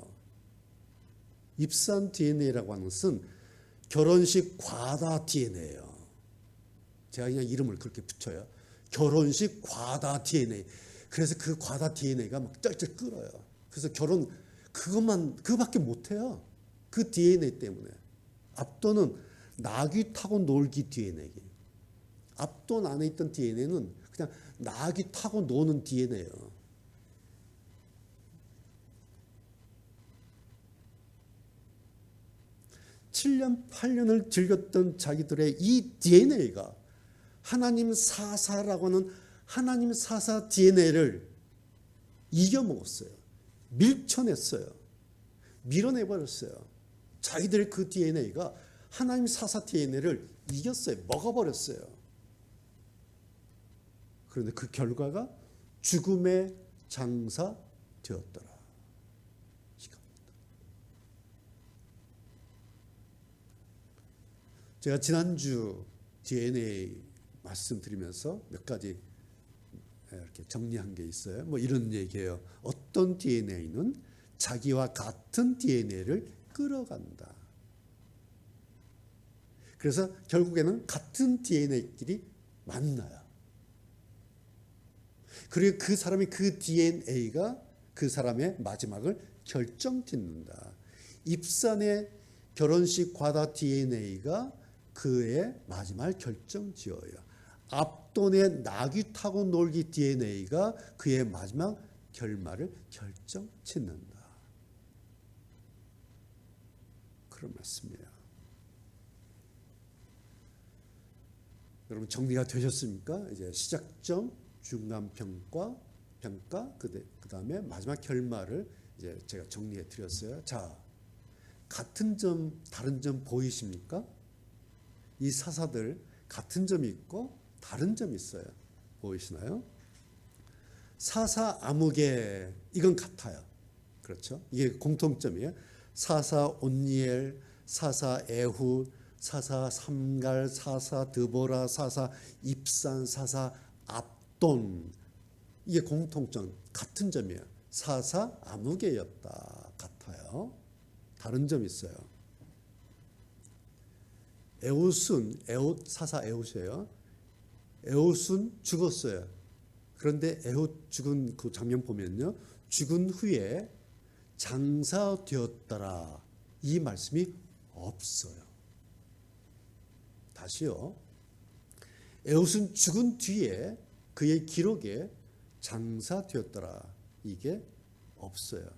Speaker 1: 입산 DNA라고 하는 것은 결혼식 과다 DNA예요. 제가 그냥 이름을 그렇게 붙여요. 결혼식 과다 DNA. 그래서 그 과다 DNA가 막 쩔쩔 끓어요. 그래서 결혼 그거밖에 못해요. 그 DNA 때문에. 압돈은 나귀 타고 놀기 DNA. 압돈 안에 있던 DNA는 그냥 나귀 타고 노는 DNA예요. (7년 8년을) 즐겼던 자기들의 이 DNA가 하나님 사사라고 하는 하나님 사사 DNA를 이겨먹었어요. 밀쳐냈어요. 밀어내버렸어요. 자기들의 그 DNA가 하나님 사사 DNA를 이겼어요. 먹어버렸어요. 그런데 그 결과가 죽음의 장사 되었더라. 제가 지난주 DNA 말씀드리면서 몇 가지 이렇게 정리한 게 있어요. 뭐 이런 얘기예요. 어떤 DNA는 자기와 같은 DNA를 끌어간다. 그래서 결국에는 같은 DNA끼리 만나요. 그리고 그 사람이 그 DNA가 그 사람의 마지막을 결정짓는다. 입산의 결혼식 과다 DNA가 그의 마지막을 결정지어요. 압돈의 낙이 타고 놀기 DNA가 그의 마지막 결말을 결정짓는다. 그런 말씀이에요. 여러분 정리가 되셨습니까? 이제 시작점, 중간평가, 그 다음에 마지막 결말을 이제 제가 정리해 드렸어요. 자, 같은 점, 다른 점 보이십니까? 이 사사들 같은 점이 있고 다른 점이 있어요. 보이시나요? 사사 아무개 이건 같아요. 그렇죠? 이게 공통점이에요. 사사 온니엘, 사사 에훗, 사사 삼갈, 사사 드보라, 사사 입산, 사사 압돈. 이게 공통점, 같은 점이에요. 사사 아무개였다. 같아요. 다른 점이 있어요. 에훗은 사사 에훗이에요. 에훗은 죽었어요. 그런데 에훗 죽은 그 장면 보면요, 죽은 후에 장사되었더라 이 말씀이 없어요. 다시요. 에훗은 죽은 뒤에 그의 기록에 장사되었더라 이게 없어요.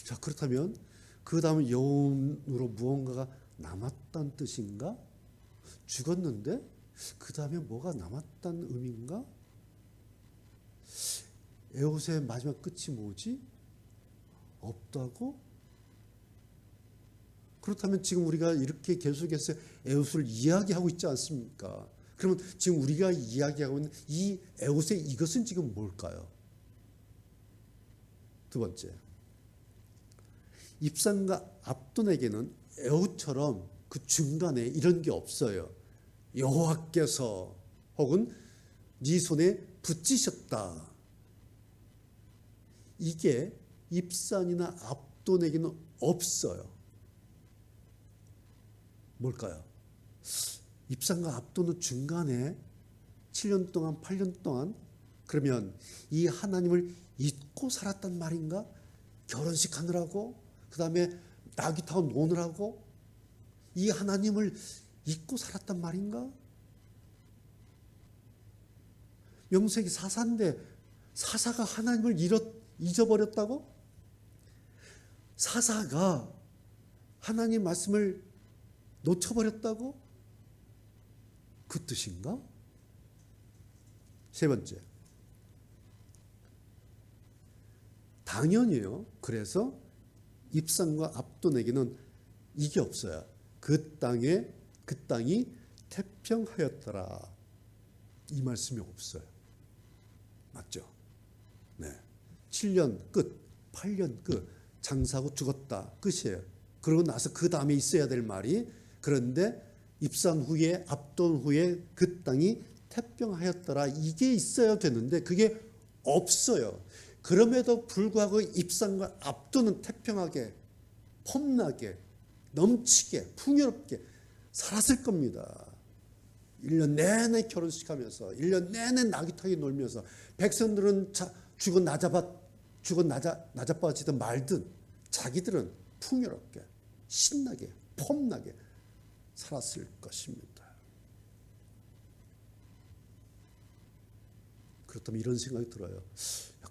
Speaker 1: 자, 그렇다면 그 다음 영혼으로 무언가가 남았다는 뜻인가? 죽었는데 그 다음에 뭐가 남았다는 의미인가? 에훗의 마지막 끝이 뭐지? 없다고? 그렇다면 지금 우리가 이렇게 계속해서 에훗을 이야기하고 있지 않습니까? 그러면 지금 우리가 이야기하고 있는 이 에훗의 이것은 지금 뭘까요? 두 번째, 입산과 압돈에게는 에훗처럼 그 중간에 이런 게 없어요. 여호와께서 혹은 네 손에 붙이셨다. 이게 입산이나 압돈에게는 없어요. 뭘까요? 입산과 압돈은 중간에 7년 동안 8년 동안 그러면 이 하나님을 잊고 살았단 말인가? 결혼식 하느라고 그 다음에 낙이 타고 노느라고 이 하나님을 잊고 살았단 말인가? 명세기 사사인데 사사가 하나님을 잊어버렸다고? 사사가 하나님 말씀을 놓쳐버렸다고? 그 뜻인가? 세 번째, 당연히요. 그래서 입산과 압돈에게는 이게 없어요. 그 땅이 태평하였더라. 이 말씀이 없어요. 맞죠? 네. 7년 끝, 8년 끝, 장사하고 죽었다. 끝이에요. 그러고 나서 그 다음에 있어야 될 말이 그런데 입산 후에 압돈 후에 그 땅이 태평하였더라. 이게 있어야 되는데 그게 없어요. 그럼에도 불구하고 입산과 압돈은 태평하게, 폼나게, 넘치게, 풍요롭게 살았을 겁니다. 1년 내내 결혼식 하면서 1년 내내 낙이 타게 놀면서 백성들은 죽어 나자빠지든 말든 자기들은 풍요롭게, 신나게, 폼나게 살았을 것입니다. 그렇다면 이런 생각이 들어요.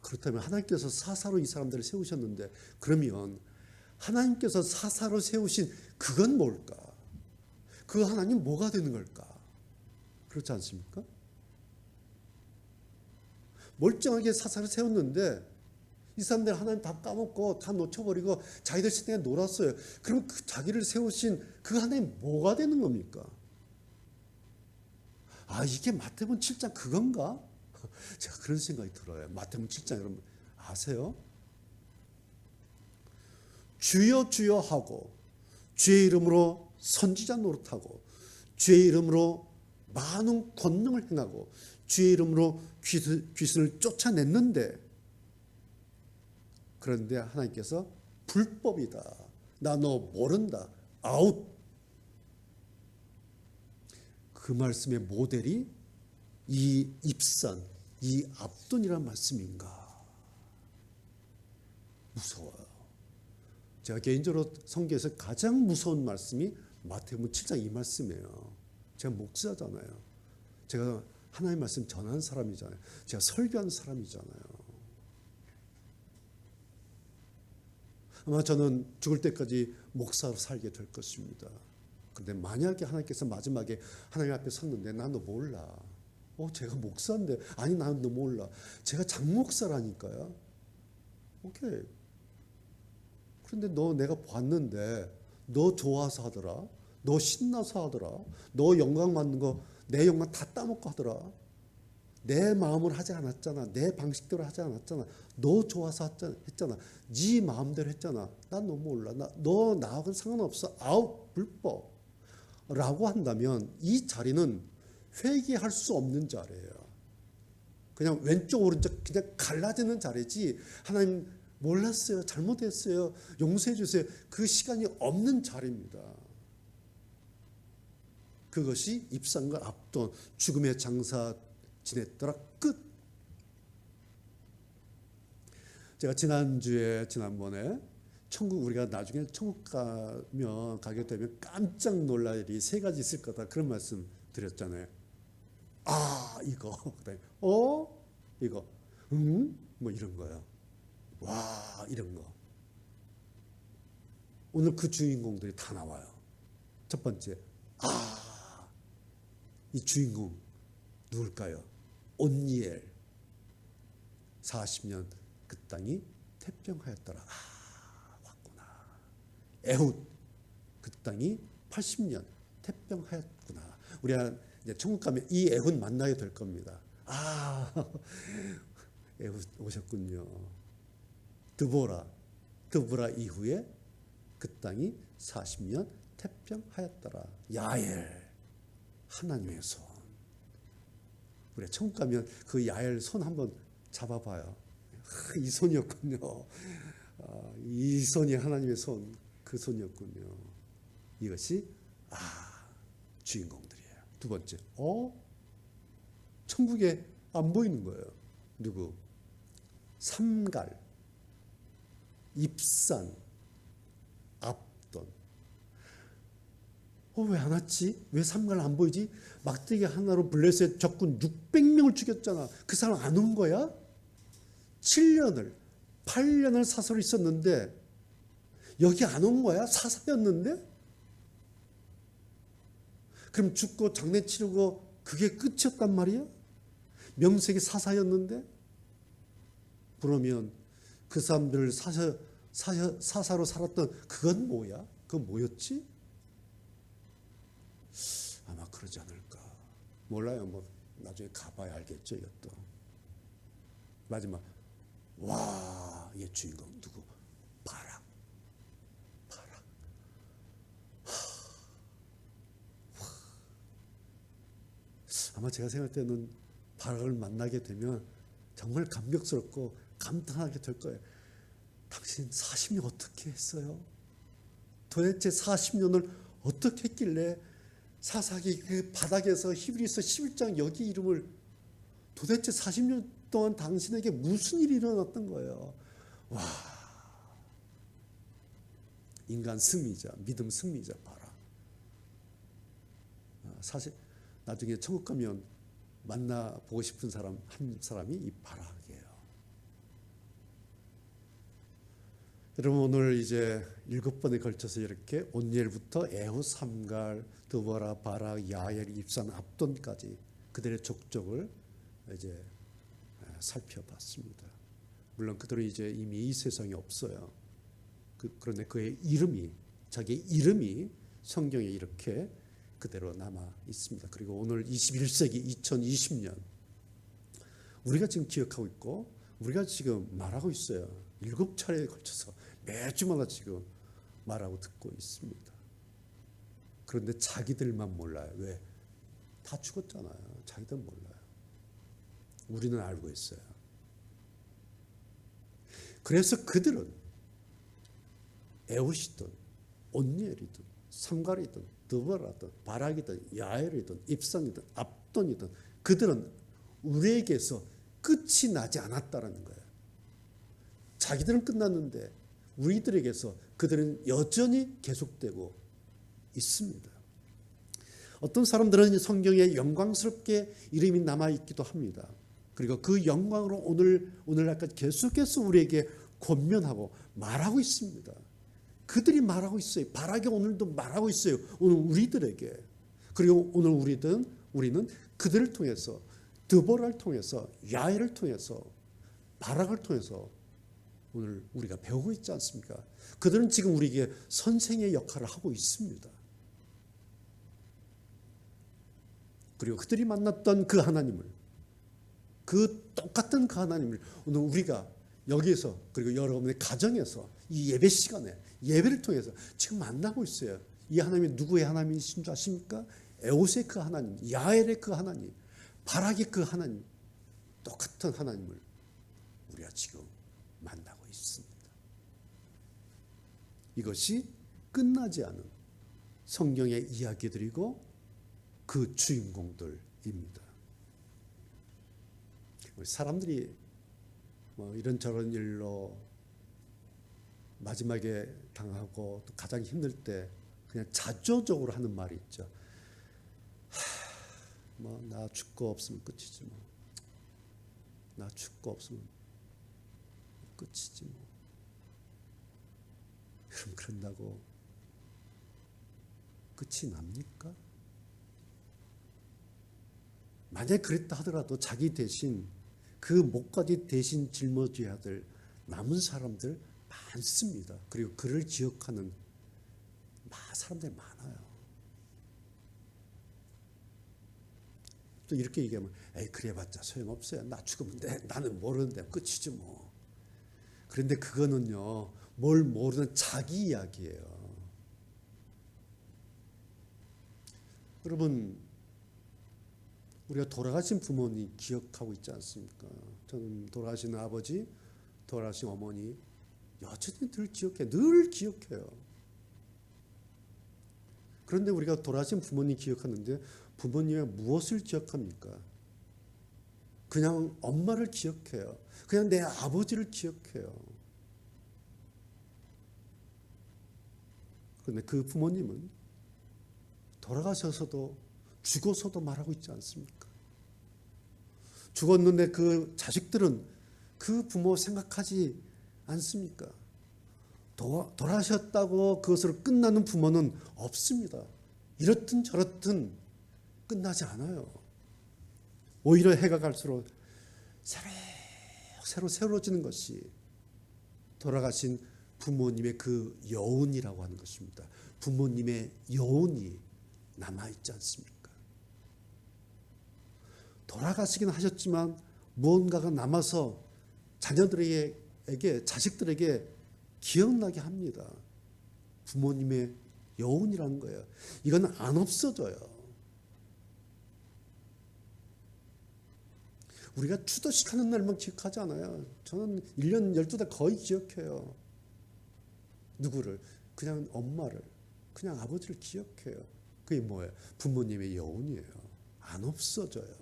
Speaker 1: 그렇다면 하나님께서 사사로 이 사람들을 세우셨는데 그러면 하나님께서 사사로 세우신 그건 뭘까? 그 하나님 뭐가 되는 걸까? 그렇지 않습니까? 멀쩡하게 사사를 세웠는데 이 사람들 하나님 다 까먹고 다 놓쳐버리고 자기들 시대에 놀았어요. 그럼 그 자기를 세우신 그 하나님 뭐가 되는 겁니까? 아, 이게 마태복음 7장 그건가? 제가 그런 생각이 들어요. 마태복음 7장 여러분 아세요? 주여 주여 하고 주의 이름으로 선지자 노릇하고 주의 이름으로 많은 권능을 행하고 주의 이름으로 귀신을 쫓아냈는데 그런데 하나님께서 불법이다. 나 너 모른다. 아웃. 그 말씀의 모델이 이 입산, 이 압돈이란 말씀인가? 무서워요. 제가 개인적으로 성경에서 가장 무서운 말씀이 마태복음 7장 이 말씀이에요. 제가 목사잖아요. 제가 하나님의 말씀 전하는 사람이잖아요. 제가 설교하는 사람이잖아요. 아마 저는 죽을 때까지 목사로 살게 될 것입니다. 그런데 만약에 하나님께서 마지막에 하나님 앞에 섰는데 난 너 몰라. 제가 목사인데. 아니 난 너 몰라. 제가 장목사라니까요. 오케이. 그런데 너 내가 봤는데 너 좋아서 하더라. 너 신나서 하더라. 너 영광 받는 거 내 영광 다 따먹고 하더라. 내 마음으로 하지 않았잖아. 내 방식대로 하지 않았잖아. 너 좋아서 했잖아. 네 마음대로 했잖아. 난 너 몰라. 너 나하고는 상관없어. 아웃 불법. 라고 한다면 이 자리는 회개할 수 없는 자리예요. 그냥 왼쪽 오른쪽 그냥 갈라지는 자리지. 하나님 몰랐어요. 잘못했어요. 용서해 주세요. 그 시간이 없는 자리입니다. 그것이 입상과 압돈, 죽음의 장사 지냈더라 끝. 제가 지난번에 천국, 우리가 나중에 천국 가게 되면 깜짝 놀랄 일이 세 가지 있을 거다, 그런 말씀 드렸잖아요. 이거, 이거, 뭐 이런 거요. 와, 이런 거. 오늘 그 주인공들이 다 나와요. 첫 번째, 이 주인공 누굴까요? 온니엘. 40년 그 땅이 태평하였더라. 왔구나. 에훗. 그 땅이 80년 태평하였구나. 우리가 이제 천국 가면 이 에훗 만나게 될 겁니다. 에훗 오셨군요. 드보라 이후에 그 땅이 40년 태평하였더라. 야엘. 하나님의 손. 우리가 천국 가면 그 야엘 손 한번 잡아봐요. 이 손이었군요. 이 손이 하나님의 손, 그 손이었군요. 이것이 주인공들이에요. 두 번째, 천국에 안 보이는 거예요. 누구? 삼갈, 입산, 압돈. 왜 안 왔지? 왜 삼갈 안 보이지? 막대기 하나로 블레셋 적군 600명을 죽였잖아. 그 사람 안 온 거야? 8년을 사설로 있었는데 여기 안 온 거야? 사사였는데? 그럼 죽고 장례 치르고 그게 끝이었단 말이야? 명색이 사사였는데? 그러면 그 사람들을 사사로 살았던 그건 뭐야? 그건 뭐였지? 아마 그러지 않을까. 몰라요. 뭐 나중에 가봐야 알겠죠. 이것도. 마지막. 얘 주인공 누구? 바락. 아마 제가 생각할 때는 바락을 만나게 되면 정말 감격스럽고 감탄하게 될 거예요. 당신 40년 어떻게 했어요? 도대체 40년을 어떻게 했길래 사사기 그 바닥에서 히브리서 11장 여기 이름을 도대체 40년 동안 당신에게 무슨 일이 일어났던 거예요? 인간 승리자, 믿음 승리자 바락. 사실 나중에 천국 가면 만나보고 싶은 사람 한 사람이 이 바락이에요. 여러분 오늘 이제 7번에 걸쳐서 이렇게 온니엘부터 에훗, 삼갈, 드보라, 바락, 야엘, 입산, 압돈까지 그들의 족적을 이제 살펴봤습니다. 물론 그들은 이제 이미 이 세상에 없어요. 그런데 그의 이름이, 자기의 이름이 성경에 이렇게 그대로 남아 있습니다. 그리고 오늘 21세기 2020년 우리가 지금 기억하고 있고 우리가 지금 말하고 있어요. 7차례에 걸쳐서 매주마다 지금 말하고 듣고 있습니다. 그런데 자기들만 몰라요. 왜? 다 죽었잖아요. 자기들 몰라요. 우리는 알고 있어요. 그래서 그들은 에훗이든 온니엘이든 삼갈이든 드보라든 바락이든 야엘이든 입상이든 압돈이든 그들은 우리에게서 끝이 나지 않았다는 거예요. 자기들은 끝났는데 우리들에게서 그들은 여전히 계속되고 있습니다. 어떤 사람들은 성경에 영광스럽게 이름이 남아있기도 합니다. 그리고 그 영광으로 오늘날까지 계속해서 우리에게 권면하고 말하고 있습니다. 그들이 말하고 있어요. 바라게 오늘도 말하고 있어요. 오늘 우리들에게. 그리고 오늘 우리는 그들을 통해서, 드보라를 통해서, 야엘을 통해서, 바락을 통해서 오늘 우리가 배우고 있지 않습니까? 그들은 지금 우리에게 선생의 역할을 하고 있습니다. 그리고 그들이 만났던 그 하나님을, 그 똑같은 그 하나님을 오늘 우리가 여기에서, 그리고 여러분의 가정에서 이 예배 시간에 예배를 통해서 지금 만나고 있어요. 이 하나님이 누구의 하나님이신 줄 아십니까? 에옷의 그 하나님, 야엘의 그 하나님, 바락의 그 하나님, 똑같은 하나님을 우리가 지금 만나고 있습니다. 이것이 끝나지 않은 성경의 이야기들이고 그 주인공들입니다. 우리 사람들이 이런저런 일로 마지막에 당하고 또 가장 힘들 때 그냥 자조적으로 하는 말이 있죠. 나 죽고 없으면 끝이지 뭐. 나 죽고 없으면 끝이지 뭐. 여러분, 그런다고 끝이 납니까? 만약에 그랬다 하더라도 자기 대신 그 목까지 대신 짊어져야 될 남은 사람들 많습니다. 그리고 그를 기억하는 사람들이 많아요. 또 이렇게 얘기하면 에이 그래봤자 소용없어요. 나 죽으면 나는 모르는데 끝이지 뭐. 그런데 그거는요, 뭘 모르는 자기 이야기예요. 여러분, 우리가 돌아가신 부모님 기억하고 있지 않습니까? 저는 돌아가신 아버지, 돌아가신 어머니 여전히 늘 기억해요. 그런데 우리가 돌아가신 부모님 기억하는데 부모님의 무엇을 기억합니까? 그냥 엄마를 기억해요. 그냥 내 아버지를 기억해요. 그런데 그 부모님은 돌아가셔서도 죽어서도 말하고 있지 않습니까? 죽었는데 그 자식들은 그 부모 생각하지 않습니까? 돌아가셨다고 그것으로 끝나는 부모는 없습니다. 이렇든 저렇든 끝나지 않아요. 오히려 해가 갈수록 새로 새로워지는 것이 돌아가신 부모님의 그 여운이라고 하는 것입니다. 부모님의 여운이 남아있지 않습니까? 돌아가시긴 하셨지만 무언가가 남아서 자녀들에게, 자식들에게 기억나게 합니다. 부모님의 여운이라는 거예요. 이건 안 없어져요. 우리가 추도식 하는 날만 기억하지 않아요. 저는 1년 12달 거의 기억해요. 누구를? 그냥 엄마를, 그냥 아버지를 기억해요. 그게 뭐예요? 부모님의 여운이에요. 안 없어져요.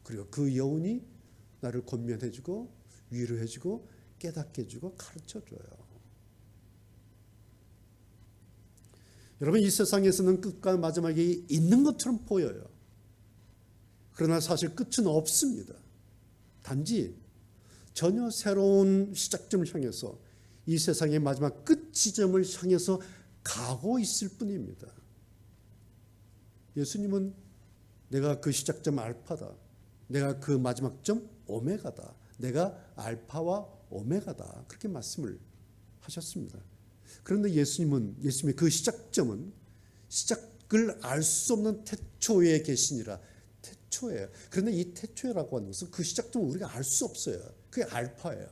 Speaker 1: 그리고 그 여운이 나를 권면해주고 위로해주고 깨닫게 해주고 가르쳐줘요. 여러분, 이 세상에서는 끝과 마지막이 있는 것처럼 보여요. 그러나 사실 끝은 없습니다. 단지 전혀 새로운 시작점을 향해서 이 세상의 마지막 끝 지점을 향해서 가고 있을 뿐입니다. 예수님은 내가 그 시작점 알파다. 내가 그 마지막 점 오메가다. 내가 알파와 오메가다. 그렇게 말씀을 하셨습니다. 그런데 예수님의 그 시작점은 시작을 알 수 없는 태초에 계시니라. 태초예요. 그런데 이 태초라고 하는 것은 그 시작점을 우리가 알 수 없어요. 그게 알파예요.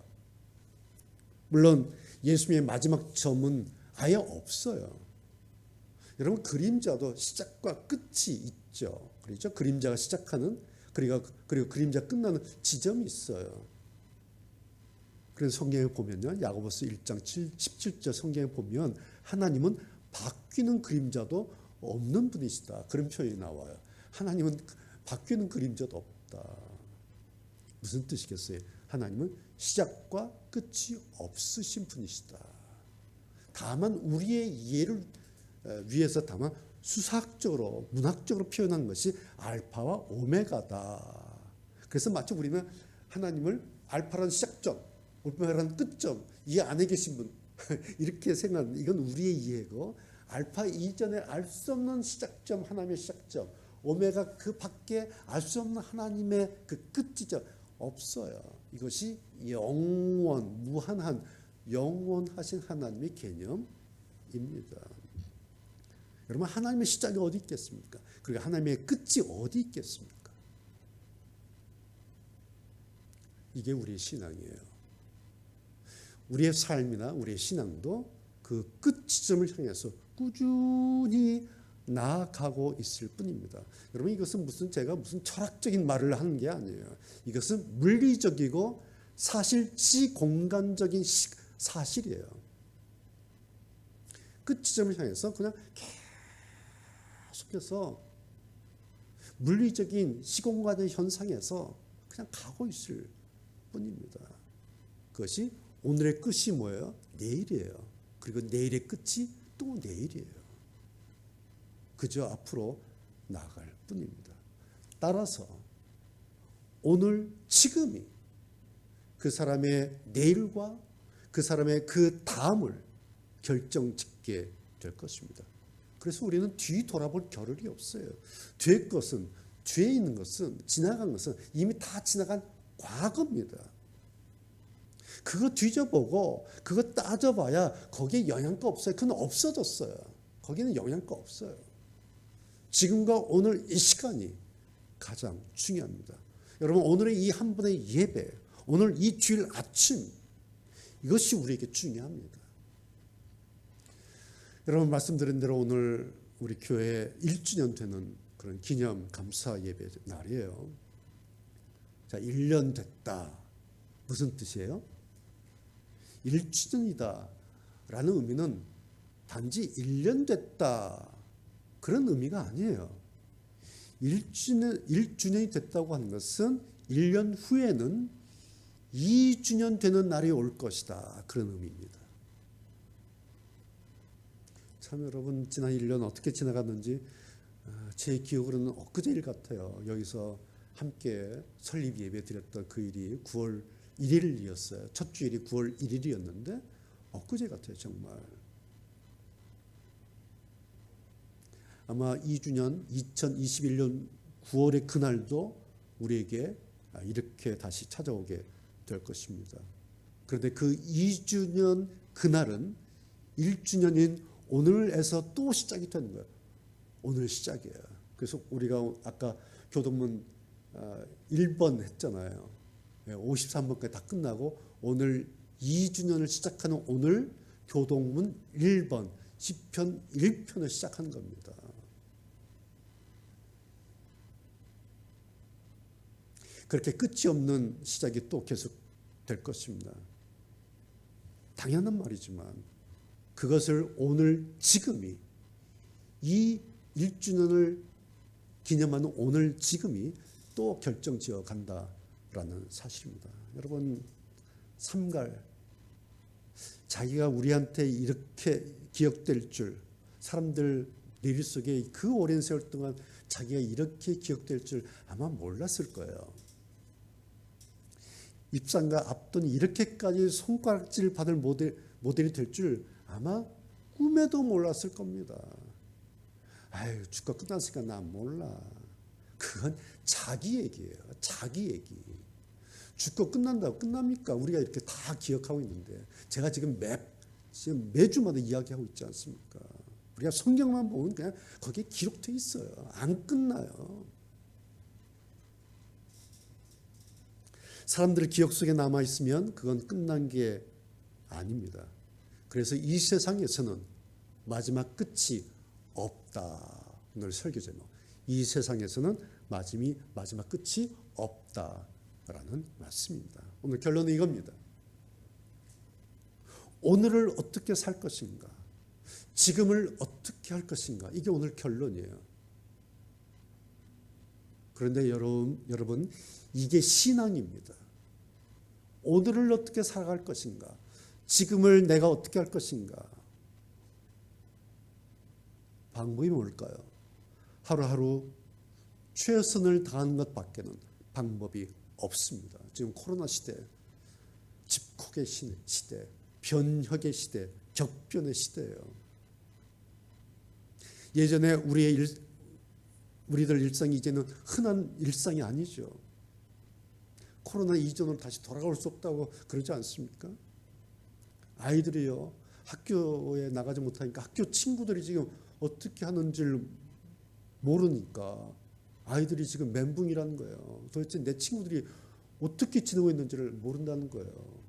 Speaker 1: 물론 예수님의 마지막 점은 아예 없어요. 여러분, 그림자도 시작과 끝이 있죠. 그렇죠? 그림자가 시작하는, 그리고 그림자 끝나는 지점이 있어요. 그래서 성경에 보면요, 야고보서 1장 17절 성경에 보면 하나님은 바뀌는 그림자도 없는 분이시다. 그런 표현이 나와요. 하나님은 바뀌는 그림자도 없다. 무슨 뜻이겠어요? 하나님은 시작과 끝이 없으신 분이시다. 다만 우리의 이해를 위해서 다만 수사학적으로 문학적으로 표현한 것이 알파와 오메가다. 그래서 마치 우리는 하나님을 알파라는 시작점, 오메가라는 끝점, 이 안에 계신 분 이렇게 생각하는, 이건 우리의 이해고, 알파 이전에 알 수 없는 시작점, 하나님의 시작점, 오메가 그 밖에 알 수 없는 하나님의 그 끝이죠. 없어요. 이것이 영원, 무한한, 영원하신 하나님의 개념입니다. 여러분, 하나님의 시작이 어디 있겠습니까? 그리고 하나님의 끝이 어디 있겠습니까? 이게 우리의 신앙이에요. 우리의 삶이나 우리의 신앙도 그 끝 지점을 향해서 꾸준히 나아가고 있을 뿐입니다. 여러분, 이것은 제가 무슨 철학적인 말을 하는 게 아니에요. 이것은 물리적이고 사실치 공간적인 사실이에요. 끝 지점을 향해서 그냥 계속해서 물리적인 시공간의 현상에서 그냥 가고 있을 뿐입니다. 그것이 오늘의 끝이 뭐예요? 내일이에요. 그리고 내일의 끝이 또 내일이에요. 그저 앞으로 나아갈 뿐입니다. 따라서 오늘 지금이 그 사람의 내일과 그 사람의 그 다음을 결정짓게 될 것입니다. 그래서 우리는 뒤 돌아볼 겨를이 없어요. 뒤에 있는 것은, 지나간 것은 이미 다 지나간 과거입니다. 그거 뒤져보고 그거 따져봐야 거기에 영향가 없어요. 그건 없어졌어요. 거기는 영향가 없어요. 지금과 오늘 이 시간이 가장 중요합니다. 여러분, 오늘의 이 한 번의 예배, 오늘 이 주일 아침, 이것이 우리에게 중요합니다. 여러분, 말씀드린 대로 오늘 우리 교회 1주년 되는 그런 기념 감사 예배 날이에요. 자, 1년 됐다. 무슨 뜻이에요? 1주년이다 라는 의미는 단지 1년 됐다 그런 의미가 아니에요. 1주년이 됐다고 하는 것은 1년 후에는 2주년 되는 날이 올 것이다, 그런 의미입니다. 참, 여러분, 지난 1년 어떻게 지나갔는지 제 기억으로는 엊그제 일 같아요. 여기서 함께 설립 예배 드렸던 그 일이 9월 1일이었어요. 첫 주일이 9월 1일이었는데 엊그제 같아요, 정말. 아마 2주년 2021년 9월의 그날도 우리에게 이렇게 다시 찾아오게 될 것입니다. 그런데 그 2주년 그날은 1주년인 오늘에서 또 시작이 되는 거예요. 오늘 시작이에요. 그래서 우리가 아까 교동문 1번 했잖아요. 53번까지 다 끝나고 오늘 2주년을 시작하는 오늘 교동문 1번 시편 1편을 시작하는 겁니다. 그렇게 끝이 없는 시작이 또 계속 될 것입니다. 당연한 말이지만 그것을 오늘 지금이, 이 1주년을 기념하는 오늘 지금이 또 결정지어 간다라는 사실입니다. 여러분, 삼갈, 자기가 우리한테 이렇게 기억될 줄, 사람들 뇌리 속에 그 오랜 세월 동안 자기가 이렇게 기억될 줄 아마 몰랐을 거예요. 입상과 앞돈이 이렇게까지 손가락질 받을 모델이 될 줄 아마 꿈에도 몰랐을 겁니다. 아유, 주가 끝났으니까 난 몰라. 그건 자기 얘기예요. 자기 얘기. 주가 끝난다고 끝납니까? 우리가 이렇게 다 기억하고 있는데, 제가 지금 매주마다 이야기하고 있지 않습니까? 우리가 성경만 보면 그냥 거기에 기록되어 있어요. 안 끝나요. 사람들의 기억 속에 남아있으면 그건 끝난 게 아닙니다. 그래서 이 세상에서는 마지막 끝이 없다. 오늘 설교 제목. 이 세상에서는 마지막 끝이 없다라는 말씀입니다. 오늘 결론은 이겁니다. 오늘을 어떻게 살 것인가? 지금을 어떻게 할 것인가? 이게 오늘 결론이에요. 그런데 여러분, 이게 신앙입니다. 오늘을 어떻게 살아갈 것인가? 지금을 내가 어떻게 할 것인가? 방법이 뭘까요? 하루하루 최선을 다하는 것밖에는 방법이 없습니다. 지금 코로나 시대, 집콕의 시대, 변혁의 시대, 격변의 시대예요. 예전에 우리들 일상이 이제는 흔한 일상이 아니죠. 코로나 이전으로 다시 돌아갈 수 없다고 그러지 않습니까? 아이들이요, 학교에 나가지 못하니까 학교 친구들이 지금 어떻게 하는지를 모르니까 아이들이 지금 멘붕이라는 거예요. 도대체 내 친구들이 어떻게 지내고 있는지를 모른다는 거예요.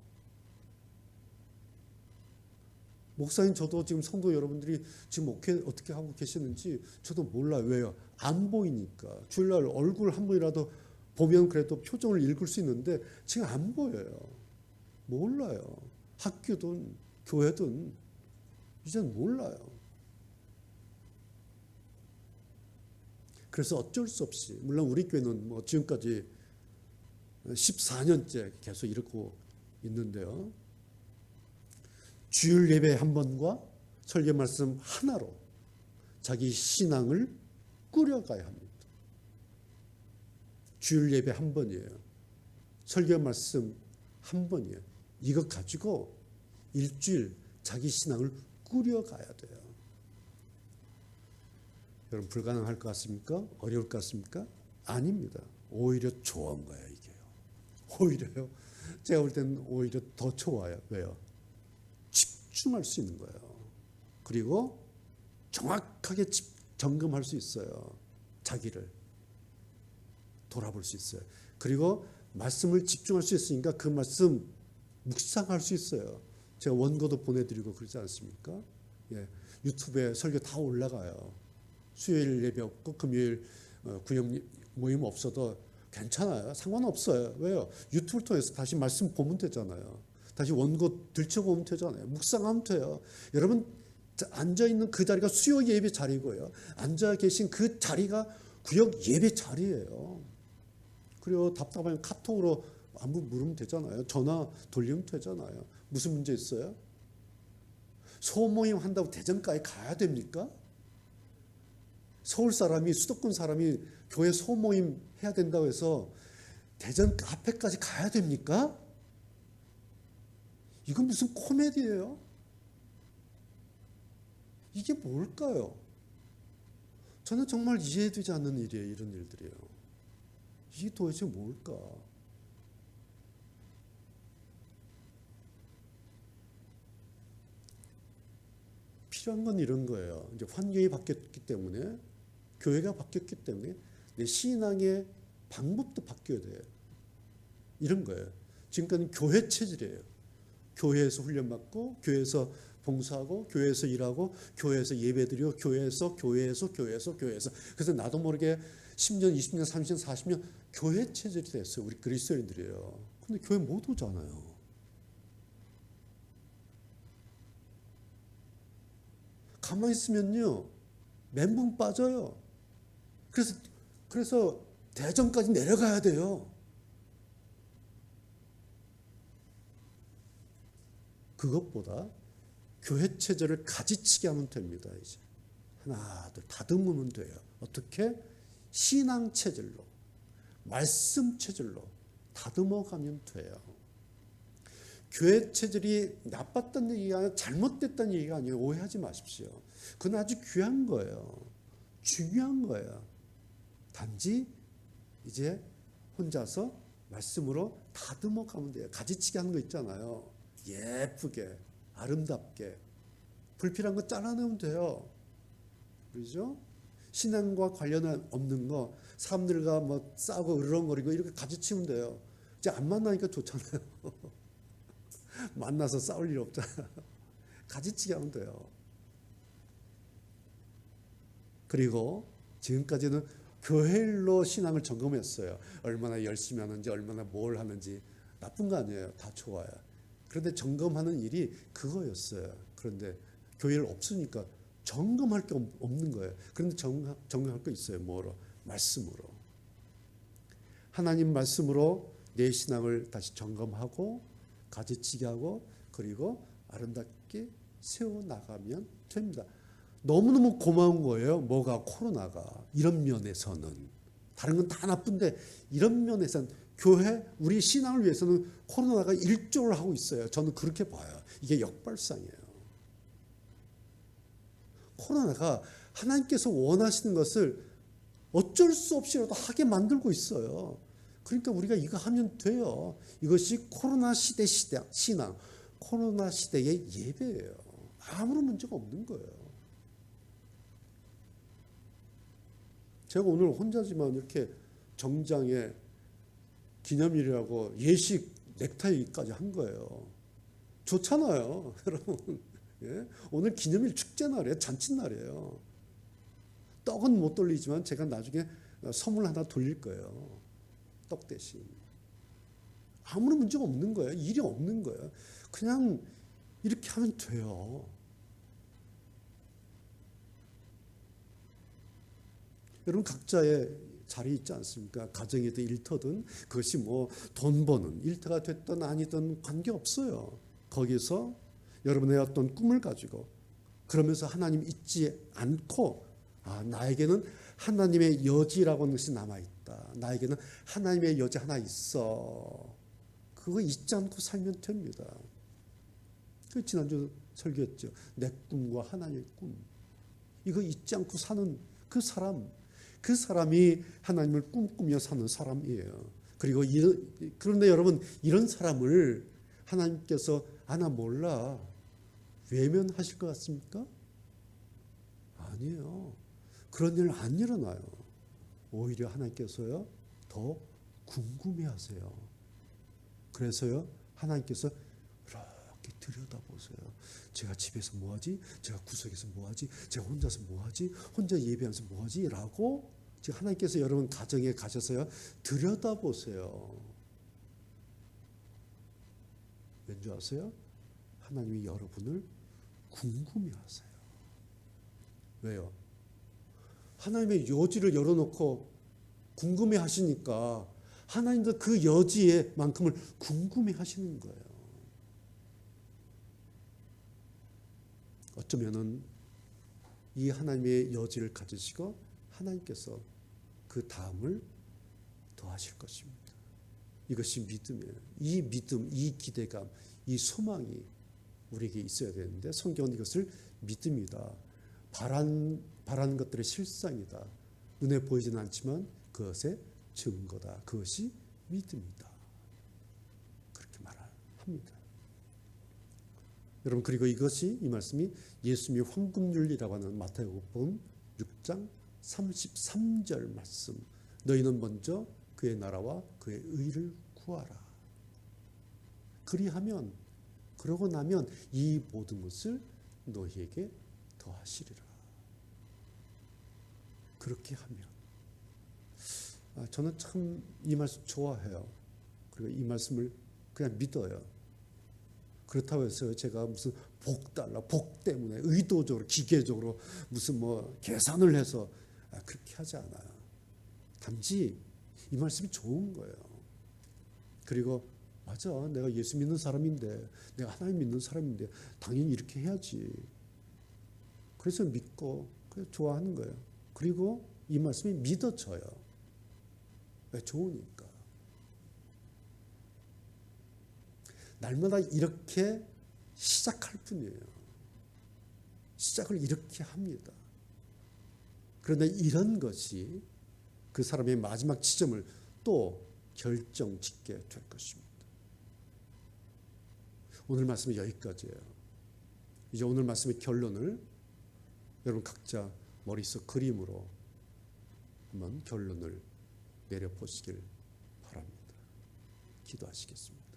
Speaker 1: 목사님, 저도 지금 성도 여러분들이 지금 어떻게 하고 계시는지 저도 몰라요. 왜요? 안 보이니까. 주일날 얼굴 한 번이라도 보면 그래도 표정을 읽을 수 있는데 지금 안 보여요. 몰라요. 학교든 교회든 이제는 몰라요. 그래서 어쩔 수 없이, 물론 우리 교회는 뭐 지금까지 14년째 계속 이러고 있는데요. 주일 예배 한 번과 설교 말씀 하나로 자기 신앙을 꾸려가야 합니다. 주일 예배 한 번이에요. 설교 말씀 한 번이에요. 이거 가지고 일주일 자기 신앙을 꾸려가야 돼요. 여러분, 불가능할 것 같습니까? 어려울 것 같습니까? 아닙니다. 오히려 좋은 거예요, 이게요. 오히려요. 제가 볼 때는 오히려 더 좋아요. 왜요? 집중할 수 있는 거예요. 그리고 정확하게 점검할 수 있어요. 자기를 돌아볼 수 있어요. 그리고 말씀을 집중할 수 있으니까 그 말씀 묵상할 수 있어요. 제가 원고도 보내드리고 그러지 않습니까? 예, 유튜브에 설교 다 올라가요. 수요일 예배 없고 금요일 구역 모임 없어도 괜찮아요. 상관없어요. 왜요? 유튜브를 통해서 다시 말씀 보면 되잖아요. 다시 원고 들춰보면 되잖아요. 묵상하면 돼요. 여러분 앉아있는 그 자리가 수요 예배 자리고요. 앉아 계신 그 자리가 구역 예배 자리예요. 그리고 답답하면 카톡으로 안부 물으면 되잖아요. 전화 돌리면 되잖아요. 무슨 문제 있어요? 소모임 한다고 대전까지 가야 됩니까? 서울 사람이, 수도권 사람이 교회 소모임 해야 된다고 해서 대전 앞에까지 가야 됩니까? 이건 무슨 코미디예요? 이게 뭘까요? 저는 정말 이해되지 않는 일이에요. 이런 일들이요. 이게 도대체 뭘까? 필요한 건 이런 거예요. 이제 환경이 바뀌었기 때문에, 교회가 바뀌었기 때문에 내 신앙의 방법도 바뀌어야 돼요. 이런 거예요. 지금까지는 교회 체질이에요. 교회에서 훈련받고, 교회에서 봉사하고, 교회에서 일하고, 교회에서 예배드리고, 교회에서. 그래서 나도 모르게 10년, 20년, 30년, 40년 교회 체질이 됐어요. 우리 그리스도인들이에요. 근데 교회 못 오잖아요. 가만히 있으면요, 멘붕 빠져요. 그래서 대전까지 내려가야 돼요. 그것보다 교회 체제를 가지치게 하면 됩니다. 이제 하나, 둘 다듬으면 돼요. 어떻게? 신앙 체질로, 말씀 체질로 다듬어가면 돼요. 교회 체질이 나빴다는 얘기가 아니라 잘못됐다는 얘기가 아니에요. 오해하지 마십시오. 그건 아주 귀한 거예요. 중요한 거예요. 단지 이제 혼자서 말씀으로 다듬어가면 돼요. 가지치기 하는 거 있잖아요. 예쁘게, 아름답게. 불필요한 거 잘라내면 돼요. 그렇죠? 신앙과 관련 없는 거, 사람들과 뭐 싸우고 으르렁거리고 이렇게 가지치면 돼요. 이제 안 만나니까 좋잖아요. 만나서 싸울 일 없잖아요. 가지치기 하면 돼요. 그리고 지금까지는 교회일로 신앙을 점검했어요. 얼마나 열심히 하는지, 얼마나 뭘 하는지. 나쁜 거 아니에요. 다 좋아요. 그런데 점검하는 일이 그거였어요. 그런데 교회를 없으니까 점검할 게 없는 거예요. 그런데 점검할 거 있어요. 뭐로? 말씀으로. 하나님 말씀으로 내 신앙을 다시 점검하고 가지치게 하고 그리고 아름답게 세워나가면 됩니다. 너무너무 고마운 거예요. 뭐가? 코로나가. 이런 면에서는. 다른 건 다 나쁜데 이런 면에서는 교회, 우리 신앙을 위해서는 코로나가 일조를 하고 있어요. 저는 그렇게 봐요. 이게 역발상이에요. 코로나가 하나님께서 원하시는 것을 어쩔 수 없이라도 하게 만들고 있어요. 그러니까 우리가 이거 하면 돼요. 이것이 코로나 시대 신앙, 코로나 시대의 예배예요. 아무런 문제가 없는 거예요. 제가 오늘 혼자지만 이렇게 정장에 기념일이라고 예식 넥타이까지 한 거예요. 좋잖아요, 여러분. 예? 오늘 기념일 축제 날이에요. 잔칫날이에요. 떡은 못 돌리지만 제가 나중에 선물 하나 돌릴 거예요. 떡 대신. 아무런 문제가 없는 거예요. 일이 없는 거예요. 그냥 이렇게 하면 돼요. 여러분 각자의 자리 있지 않습니까? 가정이든 일터든 그것이 뭐 돈 버는 일터가 됐든 아니든 관계없어요. 거기서 여러분의 어떤 꿈을 가지고 그러면서 하나님 잊지 않고 나에게는 하나님의 여지라고 하는 것이 남아있다. 나에게는 하나님의 여지 하나 있어. 그거 잊지 않고 살면 됩니다. 그 지난주 설교했죠. 내 꿈과 하나님의 꿈. 이거 잊지 않고 사는 그 사람이 하나님을 꿈꾸며 사는 사람이에요. 그리고 그런데 여러분 이런 사람을 하나님께서 나 몰라 외면하실 것 같습니까? 아니에요. 그런 일 안 일어나요. 오히려 하나님께서요 더 궁금해하세요. 그래서요 하나님께서 이렇게 들여다보세요. 제가 집에서 뭐하지? 제가 구석에서 뭐하지? 제가 혼자서 뭐하지? 혼자 예배하면서 뭐하지? 라고 지금 하나님께서 여러분 가정에 가셔서요 들여다보세요. 왠지 아세요? 하나님이 여러분을 궁금해하세요. 왜요? 하나님의 여지를 열어놓고 궁금해하시니까 하나님도 그 여지의 만큼을 궁금해하시는 거예요. 어쩌면은 이 하나님의 여지를 가지시고 하나님께서 그 다음을 더하실 것입니다. 이것이 믿음이에요. 이 믿음, 이 기대감, 이 소망이 우리에게 있어야 되는데 성경은 이것을 믿음이다. 바라는 것들의 실상이다. 눈에 보이지는 않지만 그것의 증거다. 그것이 믿음이다. 그렇게 말합니다. 여러분 그리고 이 말씀이 예수님의 황금률이라고 하는 마태복음 6장 33절 말씀. 너희는 먼저 그의 나라와 그의 의를 구하라. 그러고 나면 이 모든 것을 너희에게 더하시리라. 그렇게 하면 저는 참 이 말씀 좋아해요. 그리고 이 말씀을 그냥 믿어요. 그렇다고 해서 제가 무슨 복 때문에 의도적으로 기계적으로 무슨 뭐 계산을 해서 그렇게 하지 않아요. 단지 이 말씀이 좋은 거예요. 그리고 맞아, 내가 예수 믿는 사람인데, 내가 하나님 믿는 사람인데 당연히 이렇게 해야지. 그래서 믿고 좋아하는 거예요. 그리고 이 말씀이 믿어져요. 왜? 좋으니까. 날마다 이렇게 시작할 뿐이에요. 시작을 이렇게 합니다. 그런데 이런 것이 그 사람의 마지막 지점을 또 결정짓게 될 것입니다. 오늘 말씀은 여기까지예요. 이제 오늘 말씀의 결론을 여러분 각자 머릿속 그림으로 한번 결론을 내려보시길 바랍니다. 기도하시겠습니다.